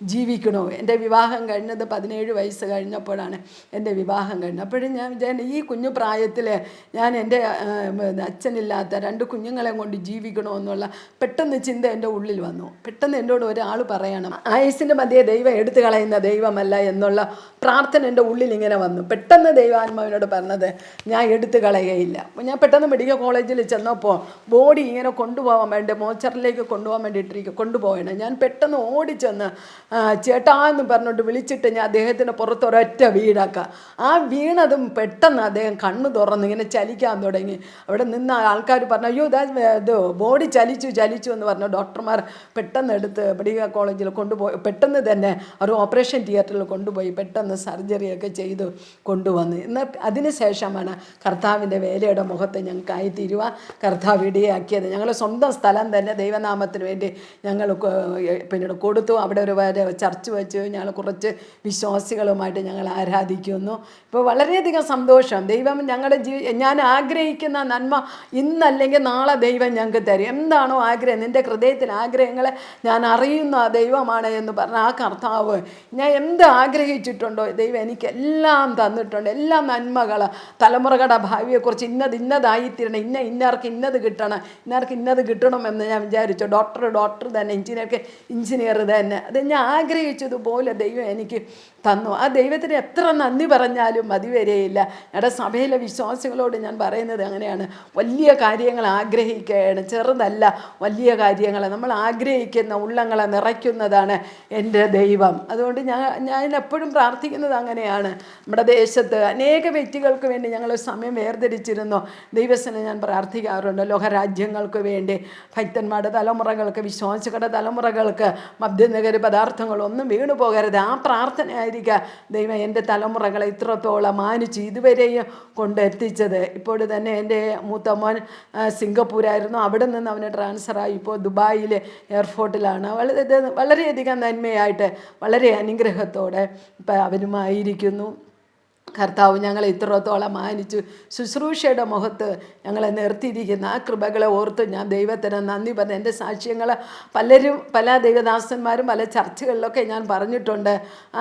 ജീവിക്കണോ. എൻ്റെ വിവാഹം കഴിഞ്ഞത് 17 വയസ്സ് കഴിഞ്ഞപ്പോഴാണ് എൻ്റെ വിവാഹം കഴിഞ്ഞത്. അപ്പോഴും ഞാൻ ഈ കുഞ്ഞു പ്രായത്തിൽ ഞാൻ എൻ്റെ അച്ഛനില്ലാത്ത 2 കുഞ്ഞുങ്ങളെ കൊണ്ട് ജീവിക്കണോ എന്നുള്ള പെട്ടെന്ന് ചിന്ത എൻ്റെ ഉള്ളിൽ വന്നു. പെട്ടെന്ന് എന്നോട് ഒരാൾ പറയണം, ആയുസിൻ്റെ മധ്യേ ദൈവം എടുത്തു കളയുന്ന ദൈവമല്ല എന്നുള്ള പ്രാർത്ഥന എൻ്റെ ഉള്ളിൽ ഇങ്ങനെ വന്നു. പെട്ടെന്ന് ദൈവാത്മാവിനോട് പറഞ്ഞത് ഞാൻ എടുത്തു കളയുകയില്ല. ഞാൻ പെട്ടെന്ന് മെഡിക്കൽ കോളേജിൽ ചെന്നപ്പോൾ ബോഡി ഇങ്ങനെ കൊണ്ടുപോകാൻ വേണ്ടി മോച്ചറിലേക്ക് കൊണ്ടുപോകാൻ വേണ്ടിയിട്ടിരിക്കും, കൊണ്ടുപോകണം. ഞാൻ പെട്ടെന്ന് ഓടിച്ചെന്ന് ചേട്ടാ എന്ന് പറഞ്ഞിട്ട് വിളിച്ചിട്ട് ഞാൻ അദ്ദേഹത്തിന് പുറത്തൊരൊറ്റ വീടാക്കുക. ആ വീണതും പെട്ടെന്ന് അദ്ദേഹം കണ്ണ് തുറന്ന് ഇങ്ങനെ ചലിക്കാൻ തുടങ്ങി. അവിടെ നിന്ന് ആൾക്കാർ പറഞ്ഞു, അയ്യോ ഇത് ബോഡി ചലിച്ചു എന്ന് പറഞ്ഞു. ഡോക്ടർമാർ പെട്ടെന്ന് എടുത്ത് മെഡിക്കൽ കോളേജിൽ കൊണ്ടുപോയി. പെട്ടെന്ന് തന്നെ ഒരു ഓപ്പറേഷൻ തിയേറ്ററിൽ കൊണ്ടുപോയി പെട്ടെന്ന് സർജറിയൊക്കെ ചെയ്ത് കൊണ്ടുവന്ന്. അതിന് ശേഷമാണ് കർത്താവിൻ്റെ വേലയുടെ മുഖത്ത് ഞങ്ങൾക്കായി തീരുവാൻ കർത്താവ് ഇടയാക്കിയത്. ഞങ്ങൾ സ്വന്തം സ്ഥലം തന്നെ ദൈവനാമത്തിന് വേണ്ടി ഞങ്ങൾ പിന്നീട് കൊടുത്തു. അവിടെ ഒരു ചർച്ച് വെച്ച് ഞങ്ങൾ കുറച്ച് വിശ്വാസികളുമായിട്ട് ഞങ്ങൾ ആരാധിക്കുന്നു. ഇപ്പോൾ വളരെയധികം സന്തോഷം. ദൈവം ഞങ്ങളുടെ ഞാൻ ആഗ്രഹിക്കുന്ന നന്മ ഇന്നല്ലെങ്കിൽ നാളെ ദൈവം ഞങ്ങൾക്ക് തരും. എന്താണോ ആഗ്രഹം, നിൻ്റെ ഹൃദയത്തിൽ ആഗ്രഹങ്ങളെ ഞാൻ അറിയുന്ന ദൈവമാണ് എന്ന് പറഞ്ഞ ആ കർത്താവ് ഞാൻ എന്ത് ആഗ്രഹിച്ചിട്ടുണ്ടോ ദൈവം എനിക്കെല്ലാം തന്നിട്ടുണ്ട്. എല്ലാ നന്മകൾ, തലമുറകളുടെ ഭാവിയെക്കുറിച്ച് ഇന്നതായിത്തീരണം, ഇന്നർക്ക് ഇന്നത് കിട്ടണം, ഇന്നർക്ക് ഇന്നത് കിട്ടണമെന്ന് ഞാൻ വിചാരിച്ചു. ഡോക്ടർ തന്നെ, എഞ്ചിനീയർ തന്നെ, അത് ഞാൻ ആഗ്രഹിച്ചതുപോലെ ദൈവം എനിക്ക് തന്നു. ആ ദൈവത്തിന് എത്ര നന്ദി പറഞ്ഞാലും മതി വരെയില്ല. ഞങ്ങളുടെ സഭയിലെ വിശ്വാസികളോട് ഞാൻ പറയുന്നത് അങ്ങനെയാണ്. വലിയ കാര്യങ്ങൾ ആഗ്രഹിക്കുകയാണ്, ചെറുതല്ല വലിയ കാര്യങ്ങൾ. നമ്മൾ ആഗ്രഹിക്കുന്ന ഉള്ളങ്ങളെ നിറയ്ക്കുന്നതാണ് എൻ്റെ ദൈവം. അതുകൊണ്ട് ഞാൻ എപ്പോഴും പ്രാർത്ഥിക്കുന്നത് അങ്ങനെയാണ്. നമ്മുടെ ദേശത്ത് അനേക വ്യക്തികൾക്ക് വേണ്ടി ഞങ്ങൾ സമയം വേർതിരിച്ചിരുന്നു. ദൈവസനെ ഞാൻ പ്രാർത്ഥിക്കാറുണ്ട്. ലോകരാജ്യങ്ങൾക്ക് വേണ്ടി, ഭക്തന്മാരുടെ തലമുറകൾക്ക്, വിശ്വാസികളുടെ തലമുറകൾക്ക് മദ്യനഗര പദാർത്ഥങ്ങളൊന്നും വീണു പോകരുത്. ആ പ്രാർത്ഥനയായിരിക്കും ദൈവം എൻ്റെ തലമുറകളെ ഇത്രത്തോളം മാനിച്ച് ഇതുവരെയും കൊണ്ടെത്തിച്ചത്. ഇപ്പോൾ തന്നെ എൻ്റെ മൂത്ത മോൻ സിംഗപ്പൂരായിരുന്നു. അവിടെ നിന്ന് അവന് ട്രാൻസ്ഫറായി ഇപ്പോൾ ദുബായിൽ എയർപോർട്ടിലാണ്. വളരെയധികം നന്മയായിട്ട് വളരെ അനുഗ്രഹത്തോടെ ഇപ്പം അവനുമായിരിക്കുന്നു. കർത്താവ് ഞങ്ങളെ ഇത്രത്തോളം മാനിച്ചു ശുശ്രൂഷയുടെ മുഖത്ത് ഞങ്ങളെ നിർത്തിയിരിക്കുന്ന ആ കൃപകളെ ഓർത്ത് ഞാൻ ദൈവത്തിന് നന്ദി പറഞ്ഞു. എൻ്റെ സാക്ഷ്യങ്ങൾ പല ദൈവദാസന്മാരും പല ചർച്ചകളിലൊക്കെ ഞാൻ പറഞ്ഞിട്ടുണ്ട്.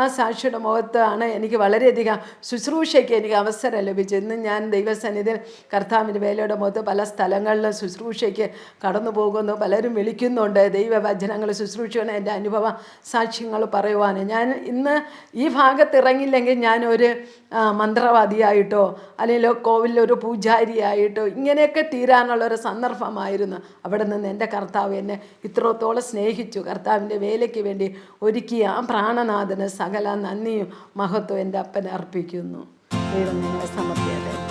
ആ സാക്ഷിയുടെ മുഖത്താണ് എനിക്ക് വളരെയധികം ശുശ്രൂഷയ്ക്ക് എനിക്ക് അവസരം ലഭിച്ചു. ഇന്ന് ഞാൻ ദൈവസന്നിധിയിൽ കർത്താവിൻ്റെ വേലയുടെ മുഖത്ത് പല സ്ഥലങ്ങളിലും ശുശ്രൂഷയ്ക്ക് കടന്നു പോകുന്നു. പലരും വിളിക്കുന്നുണ്ട് ദൈവവചനങ്ങൾ ശുശ്രൂഷയാണ് എൻ്റെ അനുഭവ സാക്ഷ്യങ്ങൾ പറയുവാൻ. ഞാൻ ഇന്ന് ഈ ഭാഗത്ത് ഇറങ്ങില്ലെങ്കിൽ ഞാനൊരു മന്ത്രവാദിയായിട്ടോ അല്ലെങ്കിൽ കോവിലൊരു പൂജാരിയായിട്ടോ ഇങ്ങനെയൊക്കെ തീരാനുള്ളൊരു സന്ദർഭമായിരുന്നു. അവിടെ നിന്ന് എൻ്റെ കർത്താവ് എന്നെ ഇത്രത്തോളം സ്നേഹിച്ചു. കർത്താവിൻ്റെ വേലയ്ക്ക് വേണ്ടി ഒരുക്കിയ ആ പ്രാണനാഥന് സകല നന്ദിയും മഹത്വം എൻ്റെ അപ്പനെ അർപ്പിക്കുന്നു. ദൈവം നിങ്ങളെ സമർപ്പിക്കട്ടെ.